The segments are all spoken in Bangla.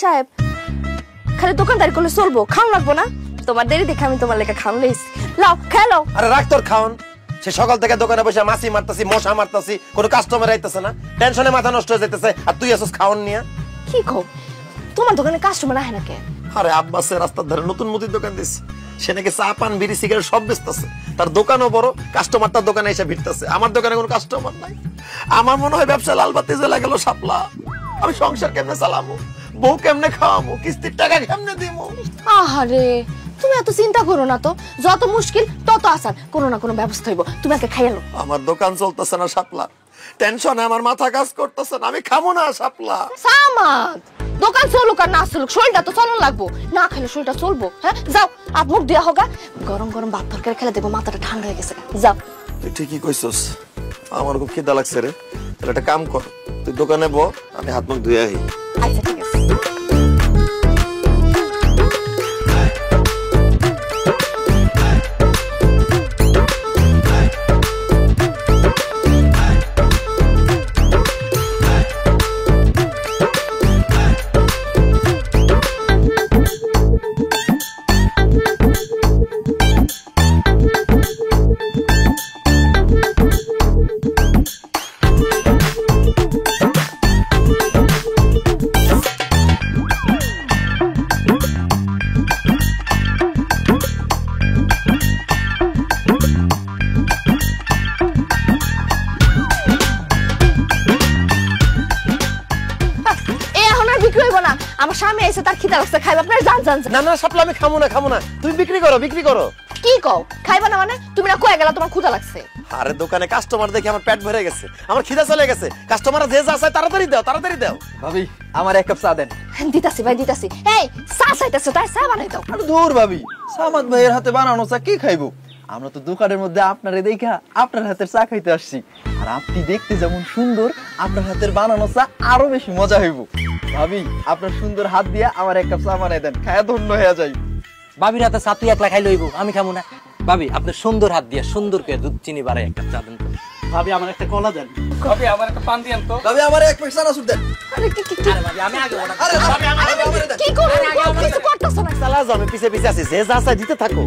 সাহেব খালি দোকানদারি করলে চলবো খাওন লাগবো না তোমার দেরি দেখে আমি তোমার লেখা খাওন লইছি লাও খেলো আরে রাখ তোর খাওন সে সকাল থেকে দোকানে বসে মাছি মারতাছি মশা মারতাছি কোনো কাস্টমার আইতাছে না টেনশনে মাথা নষ্ট হয়ে যাইতেছে আর তুই আসছ খাওন নিয়া কি কও তোমার দোকানে কাস্টমার আহে না কে আরে আব্বাসের রাস্তার ধারে নতুন মুদির দোকান দিছে সে নাকি চা পান বিড়ি সিগারেট সব বেচতেছে তার দোকানও বড় কাস্টমার তার দোকানে এসে ভিড়তেছে আমার দোকানে কোনো কাস্টমার নাই আমার মনে হয় ব্যবসা লাল বাতি জ্বলে গেল শাপলা আমি সংসার কেমনে চালাবো বউ কেমনে খাওয়াবো কিস্তির টাকা কেমনে দিবো আহারে তুমি এত চিন্তা করো না তো যত মুশকিল তত আসান কোনো না কোনো ব্যবস্থা হইব তুমি আগে খাইয়ালো আমার দোকান চলতেছে না শাপলা টেনশনে আমার মাথা কাজ করতেছে না আমি খাবো না শাপলা সামাদ দোকান চলুক আর না চলুক শরীরটা তো চলন লাগবো না খেলে শরীরটা চলবো হ্যাঁ যাও আপ মুখ দেওয়া হোক গরম গরম ভাত তরকারি খেলে দেখবো মাথাটা ঠান্ডা হয়ে গেছে যাও তুই ঠিকই কইছস আমার খুব খিদা লাগছে রে তাহলে একটা কাম কর তুই দোকানে বল আমি হাত মুখ ধুয়ে আহি আচ্ছা ঠিক আছে আমার স্বামী এসে তার খিদা লাগছে খাইবা আপনারা জান জান না না শাপলা আমি খাবো না তুমি বিক্রি করো কি কও খাইবা না মানে তুমি না কয়ে গেলা তোমার ক্ষুধা লাগছে আরে দোকানে কাস্টমার দেখে আমার পেট ভরে গেছে আমার খিদা চলে গেছে কাস্টমার যে যা চায় তাড়াতাড়ি দাও ভাবি আমার এক কাপ চা দেন দিতাছি ভাই দিতাছি এই চা চাইতাছো তাই চা বানাই দাও আরে দূর ভাবি সামাদ ভাইয়ের হাতে বানানো চা কি খাইবো আমরা তো দোকানের মধ্যে আপনারে দেখা আপনার হাতের চা খাইতে আসছি আর আপনি দেখতে যেমন সুন্দর আপনার হাতের বানানো চা আরো বেশি মজা হইব ভাবি আপনার সুন্দর হাত দিয়ে আমার এক কাপ চা বানাই দেন খায়া ধন্য হয়ে যাই ভাবির হাতে চা তুই একলা খাই লইব আমি খাবো না ভাবি আপনি সুন্দর হাত দিয়ে সুন্দর করে দুধ চিনি বাড়াই একটা চা দেন তো ভাবি আমার একটা কলা দেন ভাবি আমার একটা পান দিয়েন তো ভাবি আমার এক প্যাকেট চানাচুর দেন আরে কি আরে ভাবি আমি আগে অর্ডার আরে ভাবি আমার কি করো কিছু করতেছো না চালা যাও আমি পিছে আছি যে যা চায় দিতে থাকো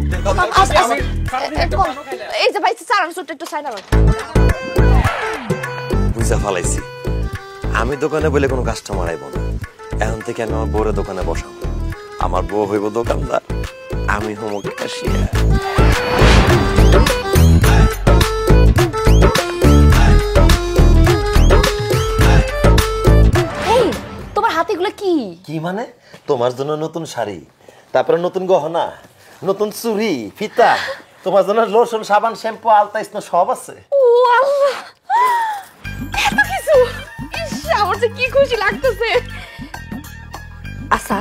এই যে ভাই চারান সুটটা একটু সাইড আনো বুঝা ফলাইছি আমি দোকানে বলে কোনো কাস্টমার আইব না এখন থেকে আমি আমার বউরে দোকানে বসাবো আমার বউ হইব দোকানদার আমি হব ক্যাশিয়ার এই তোমার হাতেগুলো কি কি মানে তোমার জন্য নতুন শাড়ি তারপরে নতুন গহনা নতুন চুড়ি ফিতা তোমার জন্য লোশন সাবান শ্যাম্পু আলতা স্নো সব আছে ও আল্লাহ এত কিছু ইস আমার যে কি খুশি লাগতেছে আচ্ছা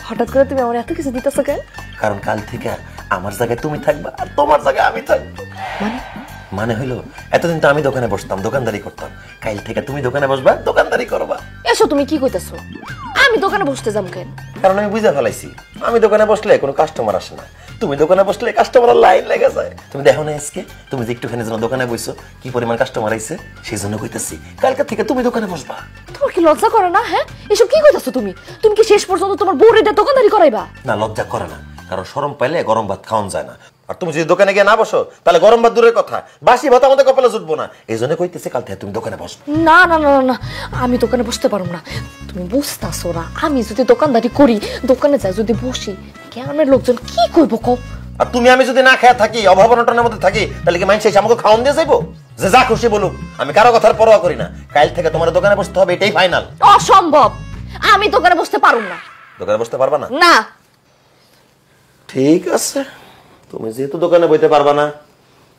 হঠাৎ করে তুমি আমার এত কিছু দিতেছো কেন কারণ কাল থেকে আমার জায়গায় তুমি থাকবা আর তোমার জায়গায় আমি থাকবো মানে হলো এতদিন তো আমি দোকানে বসতাম দোকানদারি করতাম কাল থেকে তুমি দোকানে বসবা দোকানদারি করবা এসো তুমি কি কইতেছো আমি দোকানে বসতে যাব কেন কারণ আমি বুঝা ফেলাইছি আমি দোকানে বসলে কোনো কাস্টমার আসে না তুমি দোকানে বসলে কাস্টমার লাইন লেগে যায় তুমি দেখো না আজকে তুমি যে একটুখানি যেন দোকানে বসছো কি পরিমাণ কাস্টমার আইছে সেই জন্য কইতেছি কালকে থেকে তুমি দোকানে বসবা তোমার কি লজ্জা করে না হ্যাঁ এসব কি কইতাছো তুমি তুমি কি শেষ পর্যন্ত তোমার বউরে দোকানদারি করাইবা না লজ্জা করে না কারণ শরম পাইলে গরম ভাত খাওয়ান যায় না আর তুমি যদি দোকানে গিয়ে না বসো তাহলে গরম ভাত দূরের কথা বাসি ভাত আমাদের কপালে জুটবো না এই জন্য কইতেছে কাল থেকে তুমি দোকানে বসো না না না না আমি দোকানে বসতে পারবো না তুমি বুঝতাছো না আমি যদি দোকানদারি করি দোকানে যাই যদি বসি গ্রামের লোকজন কি কইব কও আর তুমি আমি যদি না খেয়ে থাকি অভাব অনটনের মধ্যে থাকি তাহলে কি মানুষ এসে আমাকে খাওয়ান দিয়ে যাইবো যে যা খুশি বলুক আমি কারো কথার পরোয়া করি না কাল থেকে তোমার দোকানে বসতে হবে এটাই ফাইনাল অসম্ভব আমি দোকানে বসতে পারুম না দোকানে বসতে পারবা না না ঠিক আছে তুমি যেহেতু দোকানে বইতে পারবা না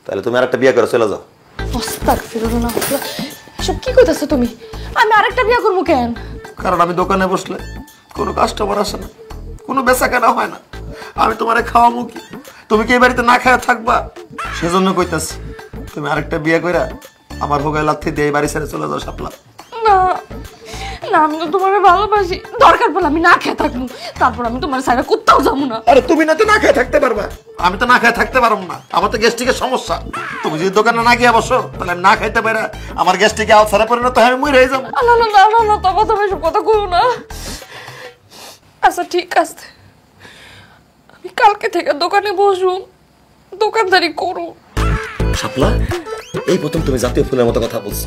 তাহলে তুমি আরেকটা বিয়ে করে চলে যাও আস্তাগফিরুল্লাহ এসব কি কইতাছো তুমি আমি আরেকটা বিয়ে করব কেন কারণ আমি দোকানে বসলে কোনো কাস্টমার আসে না কোনো বেচাকেনা হয় না আমি তোমারে খাওয়াবো কি তুমি কি এই বাড়িতে না খায়া থাকবা সেজন্য কইতাছি তুমি আরেকটা বিয়ে কইরা আমার ভোগায় লাথি দিয়ে এই বাড়ি ছেড়ে চলে যাও শাপলা না না আমি তো তোমারে ভালোবাসি দরকার পড়লে আমি না খেয়ে থাকবো তারপর আমি তোমার সাইডে কোথাও যাবো না আরে তুমি না তো না খেয়ে থাকতে পারবা আমি তো না খেয়ে থাকতে পারবো না আমার তো গ্যাস্ট্রিকের সমস্যা তুমি যদি দোকানে না গিয়ে বসো তাহলে আমি না খাইতে পারা আমার গ্যাস্ট্রিকে আলসারে পরিণত হয় আমি মরে যাবো না না না না না তোমার তুমি সব কথা কইও না আচ্ছা ঠিক আছে, আমি কালকে থেকে দোকানে বসু, দোকানদারি করু। শাপলা, এই প্রথম তুমি জাতীয় ফুলের মতো কথা বলছো।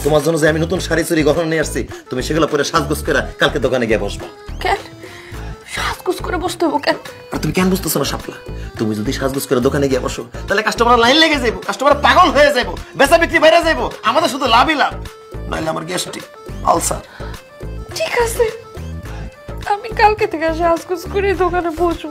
তোমার জন্য যে আমি নতুন শাড়ি চুরি গহনা নিয়ে আসছি, তুমি সেগুলো পরে সাজগোজ করে কালকে দোকানে গিয়ে বসবা। কেন সাজগোজ করে বসতে হবো কেন? আর তুমি কেন বুঝতেছো না শাপলা? তুমি যদি সাজগোজ করে দোকানে গিয়ে বসো, তাহলে কাস্টমার লাইন লেগে যাবো, কাস্টমার পাগল হয়ে যাবো, বেচা বিক্রি বাইরে যাবো, আমাদের শুধু লাভই লাভ, নাইলে আমার গ্যাস্ট্রিক আলসার। ঠিক আছে, আমি কালকে থেকে সাজগোজ করে দোকানে বসু।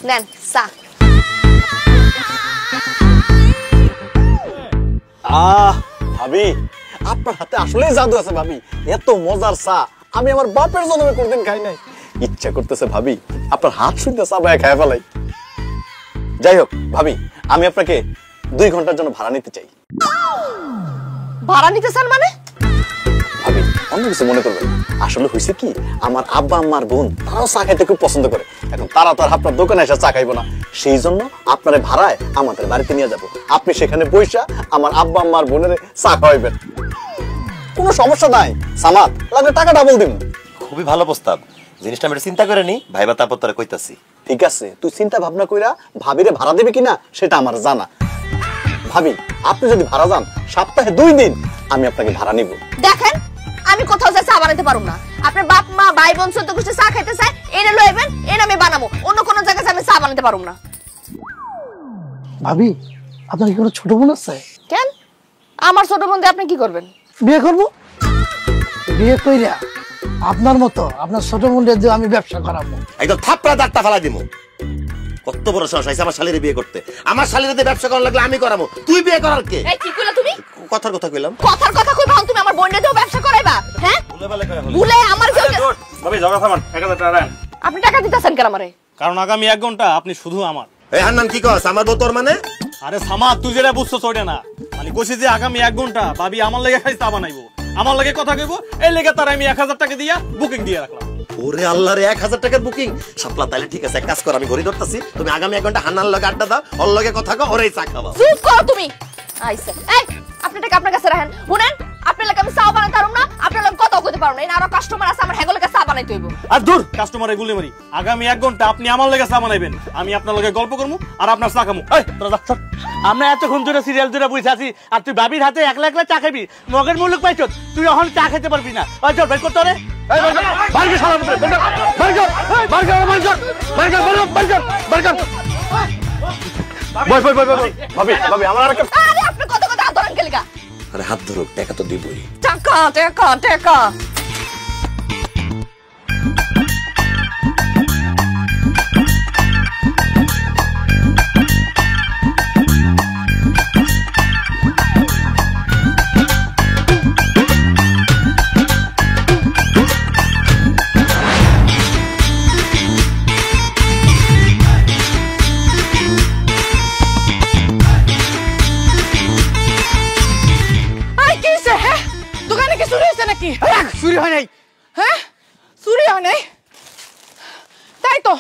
নেন চা। ভাবি, আপনার হাতে আসলেই জাদু আছে ভাবি। এত মজার চা আমি আমার বাপের জন্মে কোনদিন খাই নাই। ইচ্ছা করতেছে ভাবি আপনার হাত শুনতে চা বায়া খায় ফেলাই। যাই হোক ভাবি, আমি আপনাকে 2 ঘন্টার জন্য ভাড়া নিতে চাই। ভাড়া নিতে চান মানে? ভাবি অন্য কিছু মনে করবেন, আসলে হয়েছে কি, আমার আব্বা আম্মার বোন তারাও চা খাইতে খুব পছন্দ করে। এখন তারা তো আর আপনার দোকানে এসে চা খাইবো না, সেই জন্য আপনারে ভাড়ায় আমাদের বাড়িতে নিয়ে যাব। আপনি সেখানে বইসা আমার আব্বা আম্মার বোনের চা খাওয়াইবেন, কোনো সমস্যা নাই। সামাদ লাগলে টাকা ডাবল দিব। খুবই ভালো প্রস্তাব, জিনিসটা আমি চিন্তা করে নি ভাইবা, তারপর তোরা কইতাছি। ঠিক আছে, তুই চিন্তা ভাবনা কইরা ভাবিরে ভাড়া দেবে কিনা সেটা আমার জানা। ভাবি আপনি যদি ভাড়া যান, সপ্তাহে 2 দিন আমি আপনাকে ভাড়া নিব। দেখেন আমি কোথাও যা চা বানাতে পারুম না। আপনার বাপ মা ভাই বোন সত্য গোষ্ঠী চা খাইতে চায়, এনে লইবেন, এনে আমি বানাবো। অন্য কোনো জায়গায় আমি চা বানাতে পারুম না। ভাবি, আপনার কি কোনো ছোট বোন আছে? কেন আমার ছোট বোন দিয়ে আপনি কি করবেন? বিয়ে করব। বিয়ে কইরা আপনার মতো আপনার ছোট বোনের দিয়ে আমি ব্যবসা করাবো। একদম থাপড়া দাঁতটা ফালা দিমু। কত বড় সাহস আছে আমার শালীরে বিয়ে করতে? আমার শালীরে দিয়ে ব্যবসা করার লাগলে আমি করাবো, তুই বিয়ে করার কে? এই কি কইলা তুমি? কথার কথা কইলাম। কথার কথা কই ভাও, তুমি আমার বোনের দিয়েও ব্যবসা করাইবা? হ্যাঁ ভুলে আমার কেউ। ভাবি ঝগড়া থামান, 1000 টাকা দেন। আপনি টাকা দিতেছেন কেন আমারে? কারণ আগামী 1 ঘন্টা আপনি শুধু আমার। এই হান্নান কি কস? আমার বউ তোর মানে? আরে সামাদ, তুই যেটা বুঝছো ওইটা না। মানে কইছি যে আগামী 1 ঘন্টা ভাবি আমার লাগি খাই চা বানাইবো, আমার লাগি কথা কইব, এই লেগে তার আমি 1000 টাকা দিয়া বুকিং দিয়ে রাখলাম। ওরে আল্লাহ রে, 1000 টাকার বুকিং। শাপলা তাহলে ঠিক আছে, এক কাজ কর, আমি ঘড়ি ধরতাছি, তুমি আগামী 1 ঘন্টা হান্নার লগে আড্ডা দাও, ওর লগে কথা কও, ওরেই চা খাওয়াও। চুপ করো তুমি। আইছে এই আপনি টাকা আপনার কাছে রাখেন। শুনেন, আপনার লাগে আমি চা বানাতে পারুম না, আপনার লাগে কথা কইতে পারুম না। এই আরো কাস্টমার আছে, আমার হেগো লাগে চা বানাইতে হইব। আর দূর কাস্টমারে গুলি মারি। আগামী 1 ঘন্টা আপনি আমার লগে চা বানাইবেন, আমি আপনার লগে গল্প করবো আর আপনার চা খামু। এই তোরা যা চল। আমরা এতক্ষণ ধরে সিরিয়াল ধরে বসে আছি, আর তুই বাবির হাতে একলা একলা চা খাবি। মগের মুলুক পাইছ, তুই এখন চা খেতে পারবি না। ওই চল বের করতে রে। ভাবি ভাবি আমার আর একটা আরে আপনি কত কথা ধরেন কে লাগা? আরে হাত ধরো, টাকা তো দিবই। টাকা টাকা টাকা। চুরি হয় নাই। হ্যাঁ চুরি হয় নাই? তাই তো,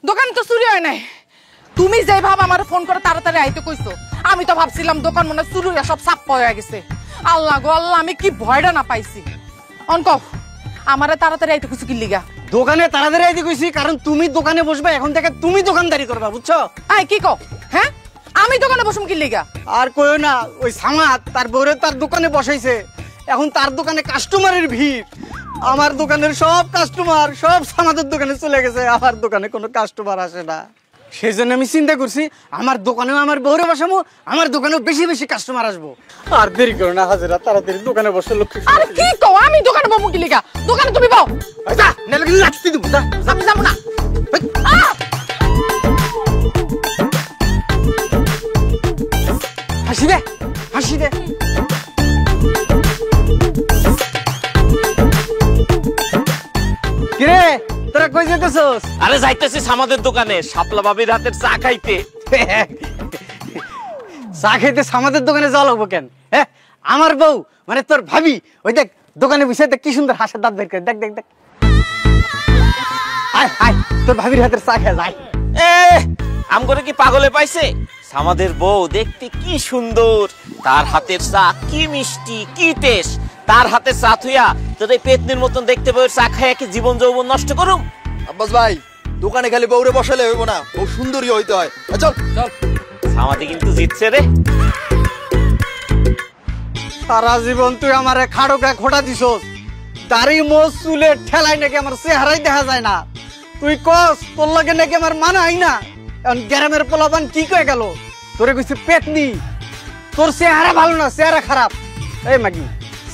দোকানে তো চুরি হয় নাই। তুমি যে ভাব আমার ফোন করে তাড়াতাড়ি আইতে কইছো, আমি তো ভাবছিলাম দোকান মনে চুরি হয়ে সব সাপ হয়ে গেছে। আল্লাহ গো আল্লাহ, আমি কি ভয়টা না পাইছি। অনকফ আমারে তাড়াতাড়ি আইতে কইছো কি লিগা? দোকানে তাড়াতাড়ি আইতে কইছি কারণ তুমি দোকানে বসবে, এখন থেকে তুমি দোকানদারি করবা, বুঝছো? আই কি কও? হ্যাঁ আমি দোকানে বসুম কি লিগা? আর কইও না, ওই সামাদ তার বউরে তার দোকানে বসাইছে, এখন তার দোকানে কাস্টমারের ভিড়। আমার দোকানের সব কাস্টমার সব সামাদের দোকানে চলে গেছে, আমার দোকানে কোনো কাস্টমার আসে না। সেই জন্য আমি চিন্তা করছি আমার দোকানেও আমার বউরে বসাবো, আমার দোকানেও বেশি বেশি কাস্টমার আসবো। আর দেরি করো না হাজিরা, তাড়াতাড়ি দোকানে বসে লক্ষ্য। আরে কি কও? আমি দোকানে বসুম কি লিগা? দোকানে তুমি বও। যা নালে লাঠি দিব। যা আমি যাবো না। হাসি দে, হাসি দে। কিরে তোরা কই যেতেছস? আরে যাইতেছি আমাদের দোকানে শাপলা বাবির হাতের চা খাইতে। চা খাইতে সামাদের দোকানে যাওয়া লাগবো কেন? হ্যাঁ আমার বউ মানে তোর ভাবি, ওই দেখ দোকানে বসে দেখ কি সুন্দর হাসির দাঁত বের করে, দেখ দেখ দেখ। আয় আয় তোর ভাবির হাতের চা খেয়ে যায়। আম করে কি পাগলে পাইছে? আমাদের বউ দেখতে কি সুন্দর, তার হাতের চা কি মিষ্টি কি টেস্ট। তার হাতের চা থুইয়া তোর এই পেতনির মতন দেখতে বউয়ের চা খাইয়া কি জীবন যৌবন নষ্ট করুম? আব্বাস ভাই দোকানে খালি বউরে বসালে হইব না, বউ সুন্দরী হইতে হয়। চল চল। আমাদের কিন্তু জিতছে রে। সারা জীবন তুই আমারে খাড়ো গায়ে খোটা দিছস, দাড়ি মোজ চুলে ঠেলাই নাকি আমার চেহারাই দেখা যায় না। তুই কস তোর লাগে নাকি আমার মানাই না। এখন গ্রামের পোলাপান কি কয়ে গেল, তোরে কইছে পেতনি, তোর চেহারা ভালো না, চেহারা খারাপ। এই মাগি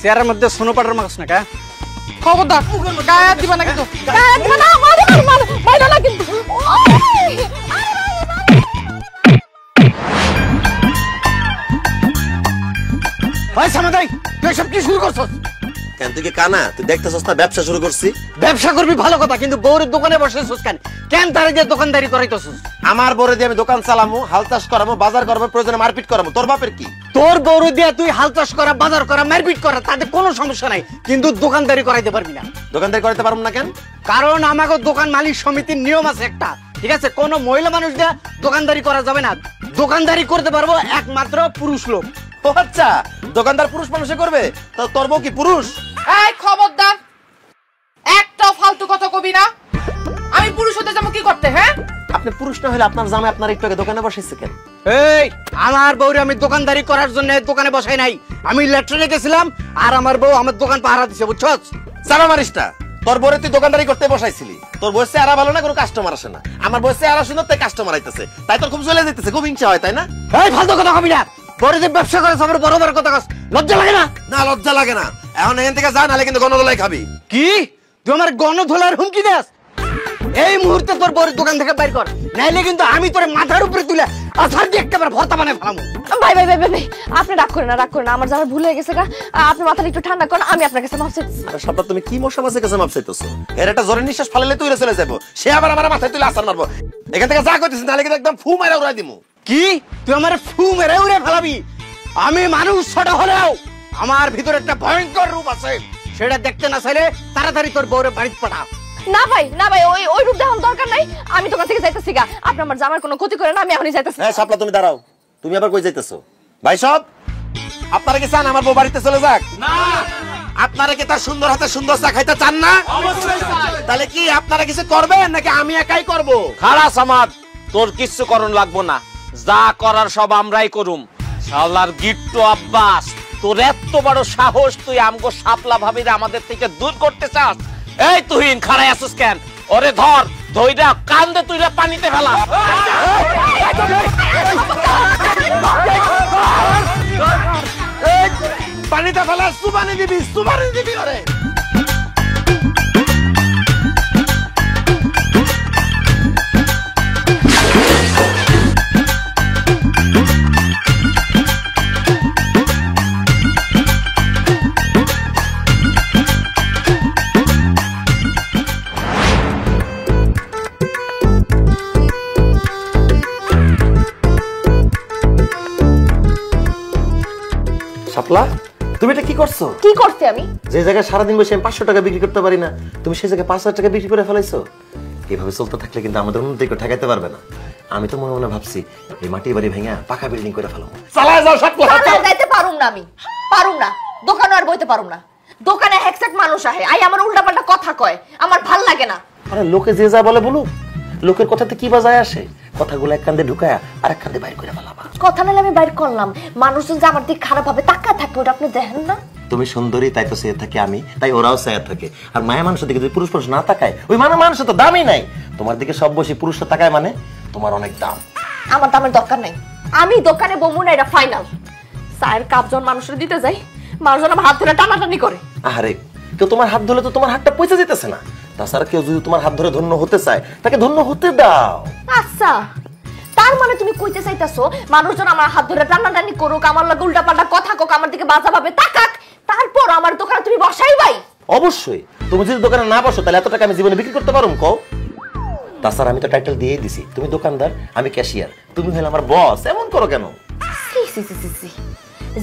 চেহারার মধ্যে সোনো পাটার মাছ না কা? খবরদার গায়ে হাত দিবা না কিন্তু, গায়ে হাত দিবা না, মাইরা না কিন্তু। ভাই সামাদাই তুই সব কি শুরু করছস? কেন তুই কি কানা? তুই দেখতেছস না ব্যবসা শুরু করছি? ব্যবসা করবি ভালো কথা, কিন্তু বউরের দোকানে বসেছস কেন? কেন তারে দিয়ে দোকানদারি করাইতেছস? আমার বড় দিয়ে আমি দোকান চালামু, হাল চাষ করামু, বাজার করবো, প্রয়োজনে মারপিট করামু। তোর বাপের কি? তোর বউর দিয়ে তুই হাল চাষ করা, বাজার করা, মারপিট করা, তাতে কোনো সমস্যা নাই, কিন্তু দোকানদারি করাইতে পারবি না। দোকানদারি করতে পারবো না কেন? কারণ আমাকে দোকান মালিক সমিতির নিয়ম আছে একটা, ঠিক আছে? কোনো মহিলা মানুষ দিয়ে দোকানদারি করা যাবে না। দোকানদারি করতে পারবো একমাত্র পুরুষ লোক। ও আচ্ছা, দোকানদার পুরুষ মানুষে করবে? তো তোর বউ কি পুরুষ? এই খবরদার, একটা ফালতু কথা কবি না। আমি পুরুষ হতে যাবো কি করতে? হ্যাঁ আপনি পুরুষ না হলে আপনার জামাই আপনার একটু আগে দোকানে বসেছে কেন? এই আমার বউরে আমি দোকানদারি করার জন্য দোকানে বসাই নাই, আমি লেট্রিনে গেছিলাম আর আমার বউ আমার দোকান পাহারা দিছে, বুঝছস? সারা মারিস না। তোর বউরে তুই দোকানদারি করতে বসাইছিলি, তোর বয়সে আরা ভালো না, কোনো কাস্টমার আসে না। আমার বয়সে আরা সুন্দর, তাই কাস্টমার আইতেছে, তাই তোর খুব চলে যেতেছে, খুব হিংসা হয়, তাই না? এই ফালতু কথা কবি না, বড় যে ব্যবসা করে সবার বড় বড় কথা কস, লজ্জা লাগে না? না লজ্জা লাগে না। এখন এখান থেকে যা, নাহলে কিন্তু গণদোলাই খাবি। কি তুই আমার গণধোলার হুমকি দেস? এই মুহূর্তে তোর বউর দোকান থেকে বাইর কর, নাইলে কিন্তু আমি তোর মাথার উপরে তুলে আছাড় দিয়ে একেবারে ভর্তা বানায় ফেলামু। ভাই ভাই ভাই ভাই ভাই, আপনি রাগ করেন না, রাগ করেন না। আমার যাবার ভুল হয়ে গেছে গা, আপনি মাথাটা একটু ঠান্ডা করেন, আমি আপনার কাছে মাফ চাইতেছি। আরে সাপটা, তুমি কি মশা মাছের কাছে মাপ চাইতেছো? এর একটা জোরে নিঃশ্বাস ফালালে তুই চলে যাবো, সে আবার আমার মাথায় তুলে আসার মারবো। এখান থেকে যা করতেছিস, নাহলে কিন্তু একদম ফু মারা উড়াই দিমু। কি তুই আমার ফু মেরে উড়ে ফেলাবি? আমি মানুষ ছোট হলেও আমার ভিতরে একটা ভয়ঙ্কর রূপ আছে, সেটা দেখতে না চাইলে তাড়াতাড়ি তোর বউরে বাড়িতে পাঠা। না ভাই না ভাই, ওই ওই রূপ দেখার দরকার নাই। আমি দোকান থেকে যাইতেছি গা, আপনি আমার জামার কোনো ক্ষতি করেন না, আমি এখনই যাইতেছি। হ্যাঁ সাপলা, তুমি দাঁড়াও, তুমি আবার কই যাইতেছো? ভাই সব আপনারা কি চান আমার বউ বাড়িতে চলে যাক? না। আপনারা কি তার সুন্দর হাতে সুন্দর চা খাইতে চান না? তাহলে কি আপনারা কিছু করবেন নাকি আমি একাই করব? খালাস আমার, তোর কিচ্ছু করণ লাগবো না, যা করার সব আমরাই করুম। শালার গিট্টু আব্বাস, তোর এত বড় সাহস, তুই আমগো শাপলা ভাবিরে আমাদের থেকে দূর করতে চাস? এই তুহিন খাড়াই আসিস কেন? ওরে ধর, ধইরা কান্দে তুইরা পানিতে ফেলা। পানিতে ফেলা, সুবানি দিবি ওরে। শাপলা, তুমি এটা কি করছো? কি করতে আমি? যে জায়গায় সারাদিন বসে আমি 500 টাকা বিক্রি করতে পারি না, তুমি সেই জায়গায় 5000 টাকা বিক্রি করে ফেলাইছো। এইভাবে চলতে থাকলে কিন্তু আমাদের উন্নতি ঠেকাইতে পারবে না। আমি তো মনে মনে ভাবছি এই মাটির বাড়ি ভেঙে পাকা বিল্ডিং করে ফেলাবো। চালায় যাও শাপলা, চালায় যাইতে পারুম না, আমি পারুম না। দোকানে আর বইতে পারুম না। দোকানে হেকসেক মানুষ আহে, আই আমার উল্টাপাল্টা কথা কয়, আমার ভাল লাগে না। আরে লোকে যে যা বলে বলুক, লোকের কথাতে কি বাজায় আসে? কথাগুলো এক কান্দে ঢুকায়া আর এক কান্দে বাইর করে ফেলাবা। কথা নালে আমি বাইর করলাম, মানুষজন যে আমার দিকে খারাপ ভাবে তাকা থাকে, ওটা আপনি দেখেন না? তুমি সুন্দরী, তাই তো সে থাকে আমি, তাই ওরাও সে থাকে। আর মায়া মানুষের দিকে যদি পুরুষ পুরুষ না তাকায়, ওই মানুষের তো দামই নাই। তোমার দিকে সব বসে পুরুষরা তাকায় মানে তোমার অনেক দাম। আমার দামের দরকার নাই, আমি দোকানে বমু না, এটা ফাইনাল। চায়ের কাপ যখন মানুষের দিতে যাই, মানুষজন আমার হাত ধরে টানাটানি করে। আরে কেউ তোমার হাত ধরলে তো তোমার হাতটা পয়সা যেতেছে না। তাছাড়া কেউ যদি তোমার হাত ধরে ধন্য হতে চায়, তাকে ধন্য হতে দাও। আচ্ছা, তার মানে তুমি কইতে চাইতাছো মানুষজন আমার হাত ধরে টানাটানি করুক, আমার লাগে উল্টাপাল্টা কথা কোক, আমার দিকে বাজা ভাবে তাকাক, তারপর আমার দোকানে তুমি বসাই ভাই? অবশ্যই। তুমি যদি দোকানে না বসো, তাহলে এত টাকা আমি জীবনে বিক্রি করতে পারুম কও? তাছাড়া আমি তো টাইটেল দিয়েই দিছি, তুমি দোকানদার, আমি ক্যাশিয়ার, তুমি হলে আমার বস। এমন করো কেন? সি সি সি সি,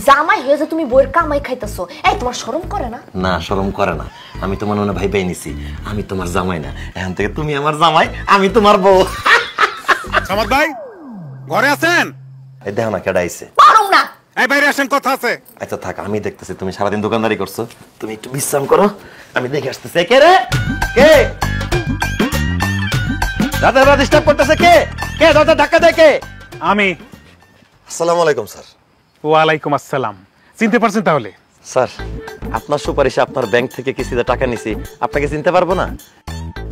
জামাই হয়ে যে তুমি বইয়ের কামাই খাইতেছো, এই তোমার শরম করে না? না, শরম করে না। আমি তোমার মনে ভাই পাই নিছি, আমি তোমার জামাই না, এখন থেকে তুমি আমার জামাই, আমি তোমার বউ। সামাদ ভাই ঘরে আছেন? এই দেখো না কেডা আইছে। পারুম না। এই বাইরে আসেন, কথা আছে। আচ্ছা থাক, আমি দেখতেছি তুমি সারাদিন দোকানদারি করছো, তুমি একটু বিশ্রাম করো, আমি দেখে আসতেছি। কে রে? কে দাদা দাদা ডিস্টার্ব করতেছে? কে কে দাদা ধাক্কা দেয় কে? আমি। আসসালামু আলাইকুম স্যার। ওয়ালাইকুম আসসালাম। চিনতে পারছেন তাহলে? স্যার, আপনার সুপারিশে আপনার ব্যাংক থেকে কিস্তিতে টাকা নিছি, আপনাকে চিনতে পারবো না?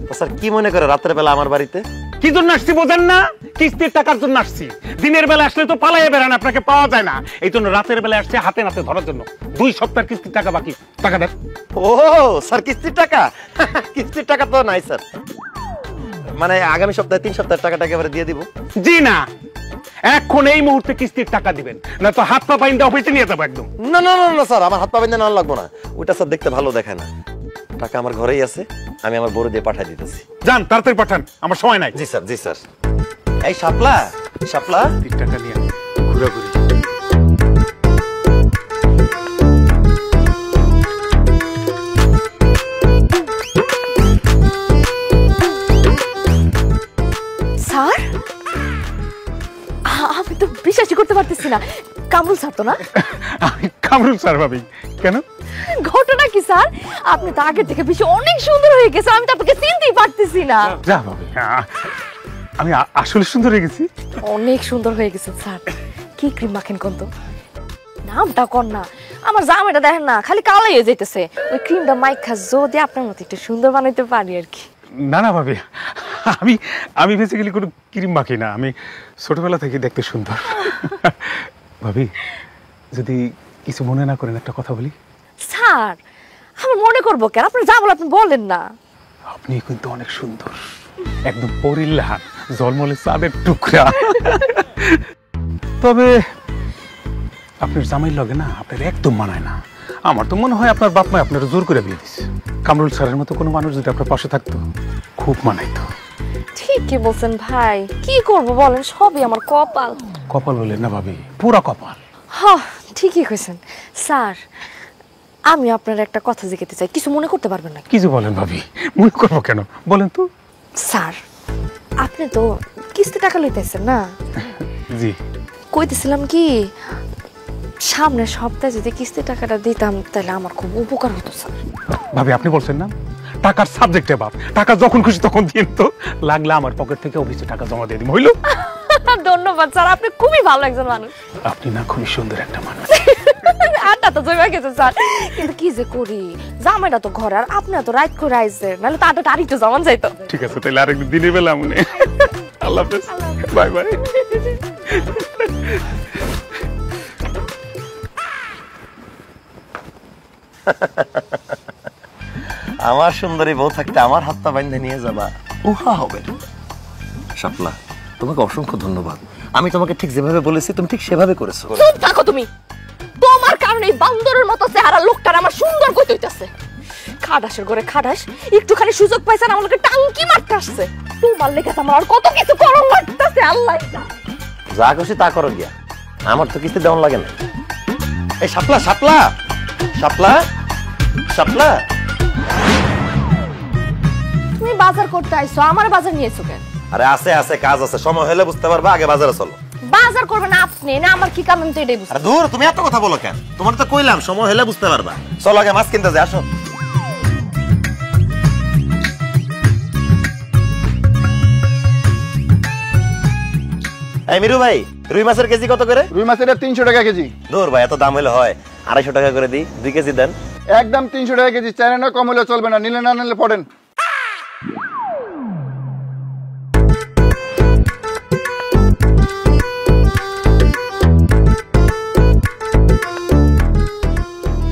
তো স্যার কি মনে করে রাতের বেলা আমার বাড়িতে? কি জন্য আসছি বোঝেন না? কিস্তির টাকার জন্য আসছি। দিনের বেলা আসলে তো পালাইয়া বেড়ান, আপনাকে পাওয়া যায় না। এই জন্য রাতের বেলা আসছে হাতে নাতে ধরার জন্য। 2 সপ্তাহের কিস্তির টাকা বাকি, টাকা দেন। ও স্যার, কিস্তির টাকা? কিস্তির টাকা তো নাই স্যার, মানে আগামী সপ্তাহে 3 সপ্তাহের টাকাটা একেবারে দিয়ে দিব। জি না, এখন এই মুহূর্তে কিস্তির টাকা দিবেন, না তো হাত পা বাইন্দা অফিসে নিয়ে যাবো একদম। না না না না স্যার, আমার হাত পা বেঁধে নেওয়া লাগবো না, ওইটা স্যার দেখতে ভালো দেখায় না। টাকা আমার ঘরেই আছে, আমি আমার বড় দিয়ে পাঠিয়ে দিতেছি। যান তাড়াতাড়ি পাঠান, আমার সময় নাই। জি স্যার, জি স্যার। এই শাপলা, শাপলা 3 টাকা নিয়ে ঘুরাঘুরি। স্যার, আমি তো বিশ্বাসই করতে পারতেছি না, কামরুল স্যার তো না? আমি কামরুল স্যার ভাবি। কেন? ঘটনা কি স্যার, আপনি তো আগে থেকে বেশি অনেক সুন্দর হয়ে গেছে, আমি তো আপনাকে চিনতেই পারতেছি না। যা ভাবি, আমি আসলে সুন্দর হয়ে গেছি। অনেক সুন্দর হয়ে গেছে স্যার। কি ক্রিম মাখেন কোন তো? নামটা কর না, আমার জামাইটা দেখেন না খালি কালো হয়ে যাইতেছে। ওই ক্রিমটা মাইখা যদি আপনার মতো একটু সুন্দর বানাইতে পারি আর কি। না না ভাবি, আমি বেসিক্যালি কোনো ক্রিম মাখি না, আমি ছোটবেলা থেকে দেখতে সুন্দর। ভাবি যদি কিছু মনে না করেন একটা কথা বলি। স্যার, আমি মনে করবো কেন, আপনি যা বলেন আপনি বলেন না। আপনি কিন্তু অনেক সুন্দর, একদম পরিল্লাহান, জলমলে চাঁদের টুকরা। তবে আপনার জামাইয়ের লগে না আপনার একদম মানায় না। আমার তো মনে হয় আপনার বাপ মা আপনার জোর করে বিয়ে দিচ্ছে। কামরুল স্যারের মতো কোনো মানুষ যদি আপনার পাশে থাকতো খুব মানাইতো। ঠিকই বলছেন ভাই, কি করব বলেন, সবই আমার কপাল। কপাল বলেন না ভাবি, পুরা কপাল। হ্যাঁ ঠিকই কইছেন। স্যার, আমি আপনার একটা কথা জিজ্ঞাসা চাই, কিছু মনে করতে পারবেন না? কিছু বলেন ভাবি, মনে করবো কেন, বলেন তো। স্যার, আপনি তো কিস্তি টাকা লইতেছেন না? জি। কইতেছিলাম কি, সামনের সপ্তাহে যদি কিস্তি টাকাটা দিতাম তাহলে আমার খুব উপকার হতো স্যার। ভাবি আপনি বলছেন না টাকার সাবজেক্টে বাপ, টাকা যখন খুশি তখন দিন, তো লাগলে আমার পকেট থেকে অফিসে টাকা জমা দিয়ে দিন, হইলো? ধন্যবাদ স্যার, আপনি খুবই ভালো একজন মানুষ। আপনি না খুবই সুন্দর একটা মানুষ। আড্ডা তো জমে গেছে স্যার, কিন্তু কি যে করি, জামাইটা তো ঘরে, আর আপনি তো রাত করে আইছে, নাহলে তো আড্ডাটা আরেকটু জমান যাইতো। ঠিক আছে, তাহলে আরেকদিন দিনের বেলা মনে। আল্লাহ হাফেজ, বাই বাই। আমার সুন্দরী বউ থাকতে আমার হাত পা বাইন্ধে নিয়ে যাবা, উহা হবে। শাপলা, তোমাকে অসংখ্য ধন্যবাদ। আমি তোমাকে ঠিক যেভাবে বলেছি তুমি ঠিক সেভাবে করেছো। চুপ থাকো তুমি, তোমার কারণে এই বান্দরের মতো চেহারা লোকটার আমার সুন্দর কইতে হইতাছে। খাটাসের ঘরে খাটাস একটুখানি সুযোগ পাইছেন আমার লোকে টাঙ্কি মারতে আসছে। তোমার লেগে আমার আর কত কিছু করণ লাগতেছে। আল্লাহ, যা খুশি তা করো গিয়া, আমার তো কিস্তি দেওয়ান লাগে না। এই শাপলা, শাপলা, শাপলা, শাপলা, তুমি বাজার করতে আইছো, আমার বাজার নিয়েছো কেন? আরে আছে আছে, কাজ আছে, সময় হলে বুঝতে পারবা, আগে বাজারে চলো। বাজার করবেন আপনি না, আমার কি কাম আমি তো এটাই বুঝি। আরে দূর, তুমি এত কথা বলো কেন? তোমার তো কইলাম সময় হলে বুঝতে পারবা। চলো আগে মাছ কিনতে যাই, আসো। এই মিরু ভাই, রুই মাছের কেজি কত করে? রুই মাছের 300 টাকা কেজি। দূর ভাই, এত দাম হলে হয়, 250 টাকা করে দিই, 2 কেজি দেন। একদম 300 টাকা কেজি, চাইলে না কম হলে চলবে না, নিলে না নিলে পড়েন।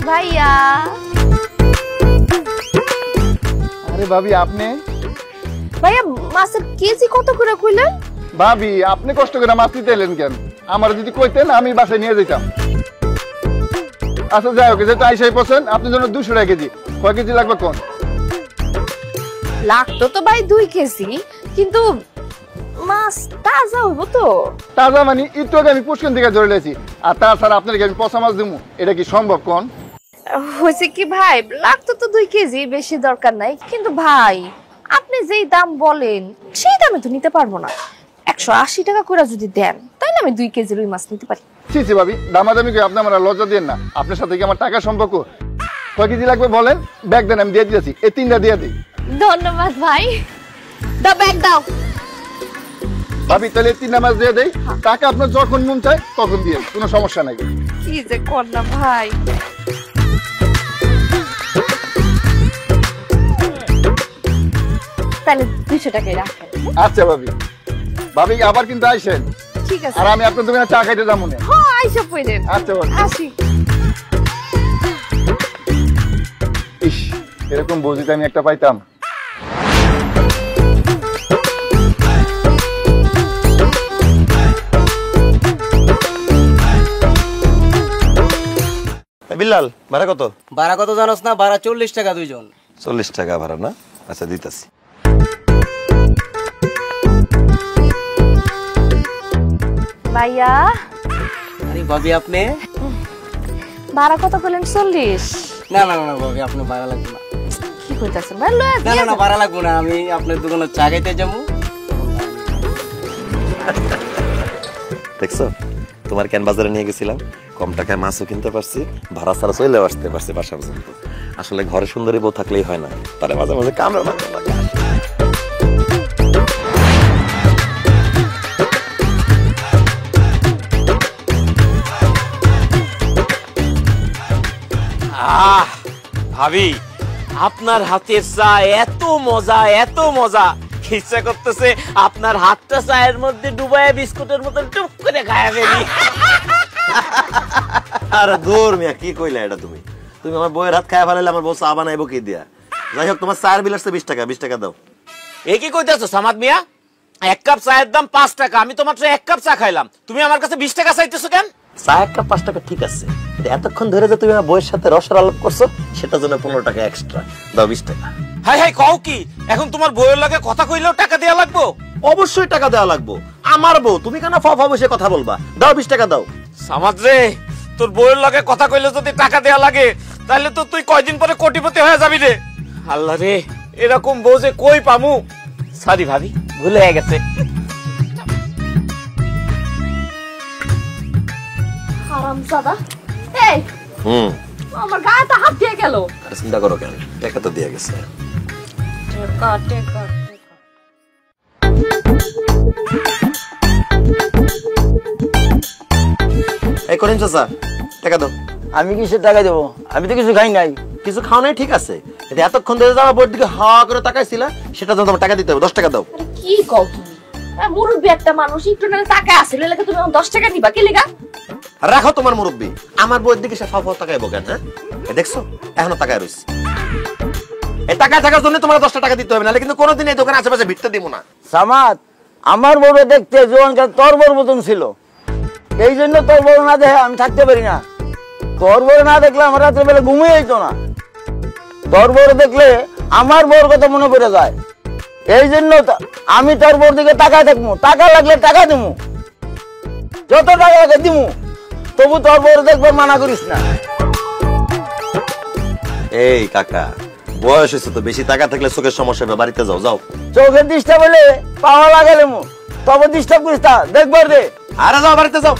ভাইয়া, আরে ভাবি আপনি? ভাইয়া মাছের কেজি কত করে কইলেন? ভাবি আপনি কষ্ট করে মাছ নিতে এলেন কেন? আমার যদি কইতেন আমি বাসায় নিয়ে যেতাম। আচ্ছা যাই হোক, যেটা আইসাই পছন্দ, আপনার জন্য 200 টাকা কেজি। কয় কেজি লাগবে কোন? লাগতো তো ভাই 2 কেজি, কিন্তু মাছ তাজা হইব তো? তাজা মানে একটু আগে আমি পুষ্কিন থেকে ধরে লেছি, আর তাছাড়া আপনাকে আমি পচা মাছ দেবো, এটা কি সম্ভব কোন? হয়েছে কি ভাই, লাগতো তো 2 কেজি, বেশি দরকার নাই। কিন্তু ভাই আপনি যেই দাম বলেন সেই দামে তো নিতে পারবো না। 180 টাকা করে যদি দেন তাহলে আমি 2 কেজি রুই মাছ নিতে পারি। ছি ছি ভাবি, দামাদামি করে আপনি আমার লজ্জা দেন না। আপনার সাথে কি আমার টাকা সম্পর্ক? কয় কেজি লাগবে বলেন, ব্যাগ দেন, আমি দিয়ে দিয়েছি। এই 3টা দিয়ে দিই। ধন্যবাদ ভাই, দাও ব্যাগ দাও। ভাবি তাহলে 3টা মাছ দিয়ে দেই, টাকা আপনার যখন মন চায় তখন দিয়ে, কোনো সমস্যা নাই। কি যে কর না ভাই। তাহলে 200 টাকাই রাখেন। আচ্ছা ভাবি, ভাবি আবার কিন্তু আইসেন। ঠিক আছে। আর আমি আপনার দোকানে চা খাইতে যাবো না। হ্যাঁ আইসা পড়েন। আচ্ছা ভাবি, আসি। ইস, এরকম বউজিতে আমি একটা পাইতাম। বিল্লাল ভাড়া কত? ভাড়া কত জানোস না? ভাড়া 40 টাকা দুইজন। 40 টাকা ভাড়া না? আচ্ছা দিতাছি। ভাইয়া আরে ভাবি আপনি? ভাড়া কত করলেন? 40। না না না ভাবি, আপনি ভাড়া লাগবে না। কি কইতাছেন ভাই? লয়া না না না, ভাড়া লাগবে না, আমি আপনার দোকানে চা খাইতে যাবো। দেখছো, তোমার কেন বাজারে নিয়ে গেছিলাম, কম টাকায় মাছও কিনতে পারছি, ভাড়া ছাড়া চলে আসতে পারছি বাসা পর্যন্ত। আসলে ঘরে সুন্দরী বউ থাকলেই হয় না, তারা মাঝে মাঝে কামড়ে মাঝে লাগে। ভাবি আপনার হাতের চা এত মজা, এত মজা, ইচ্ছা করতেছে আপনার হাতটা চায়ের মধ্যে ডুবায় বিস্কুটের মতো টুপ করে খায়া ফেলি। আরে দূর মিয়া, কি কইলা এটা তুমি? তুমি আমার বউয়ের হাত খায়া ফেলাইলে আমার বউ চা বানাইবো কি দিয়া? যাই হোক, তোমার চায়ের বিল আসছে 20 টাকা, 20 টাকা দাও। এ কি কইতেছো সামাদ মিয়া? 1 কাপ চায়ের দাম 5 টাকা, আমি তো মাত্র 1 কাপ চা খাইলাম, তুমি আমার কাছে 20 টাকা চাইতেছো কেন? চা 1 কাপ 5 টাকা ঠিক আছে, এতক্ষণ ধরে যে তুমি আমার বউয়ের সাথে রসের আলাপ করছো সেটার জন্য 15 টাকা এক্সট্রা দাও। 20 টাকা। হাই হাই, কও কি? এখন তোমার বউয়ের লাগে কথা কইলেও টাকা দেয়া লাগবো? অবশ্যই টাকা দেওয়া লাগবো, আমার বউ, তুমি কেন ফা বসে কথা বলবা? দাও 20 টাকা দাও। সামাদ রে, তোর বউয়ের লাগে কথা কইলে যদি টাকা দেয়া লাগে তাহলে তো তুই কয়দিন পরে কোটিপতি হয়ে যাবি রে। আল্লাহ রে, এরকম বউ যে কই পামু? সরি ভাবি, ভুলে গেছে। হারামজাদা, এই আমার গায়ে তো হাত দিয়ে গেল। আরে চিন্তা করো কেন, টাকা তো দিয়ে গেছে। টাকা টাকা এই করেন চাচা, টাকা দাও। আমি কিসের টাকা দেবো? আমি তো কিছু খাই নাই। কিছু খাও নাই ঠিক আছে, এটা এতক্ষণ ধরে যাওয়া বোর্ড দিকে হা করে তাকাইছিলা, সেটা জন্য তোমার টাকা দিতে হবে। 10 টাকা দাও। কি কও তুমি? মুরব্বী একটা মানুষ, একটু না টাকা আছে লাগে তুমি 10 টাকা নিবা কি লাগা? রাখো তোমার মুরব্বী, আমার বউয়ের দিকে সে ফাফা তাকাইবো কেন? হ্যাঁ, দেখছো এখনো তাকায় রইছে। এই টাকা থাকার জন্য তোমার 10 টাকা দিতে হবে, নাহলে কিন্তু কোনোদিন এই দোকানে আশেপাশে ভিড়তে দিব না। সামাদ, আমার বড় দেখতে জোয়ানকাল তোর বড় মতন ছিল, এই জন্য তোর বড় না দেখে আমি থাকতে পারি না। তোর বড় না দেখলে আমার রাত্রে বেলা ঘুমিয়ে যেত না। তোর বড় দেখলে আমার বড় কথা মনে পড়ে যায়, এই জন্য আমি তোর বড় দিকে টাকায় থাকবো। টাকা লাগলে টাকা দিমু, যত টাকা লাগে দিমু, তবু তোর বড় দেখবার মানা করিস না। এই কাকা, বয়স হয়েছে তো, বেশি টাকা থাকলে চোখের সমস্যা হবে, বাড়িতে যাও। যাও, চোখের ডিস্টার্ব হলে পাওয়া লাগালে মু, তবে ডিস্টার্ব করিস না, দেখবার দে। আরে যাও, বাড়িতে যাও।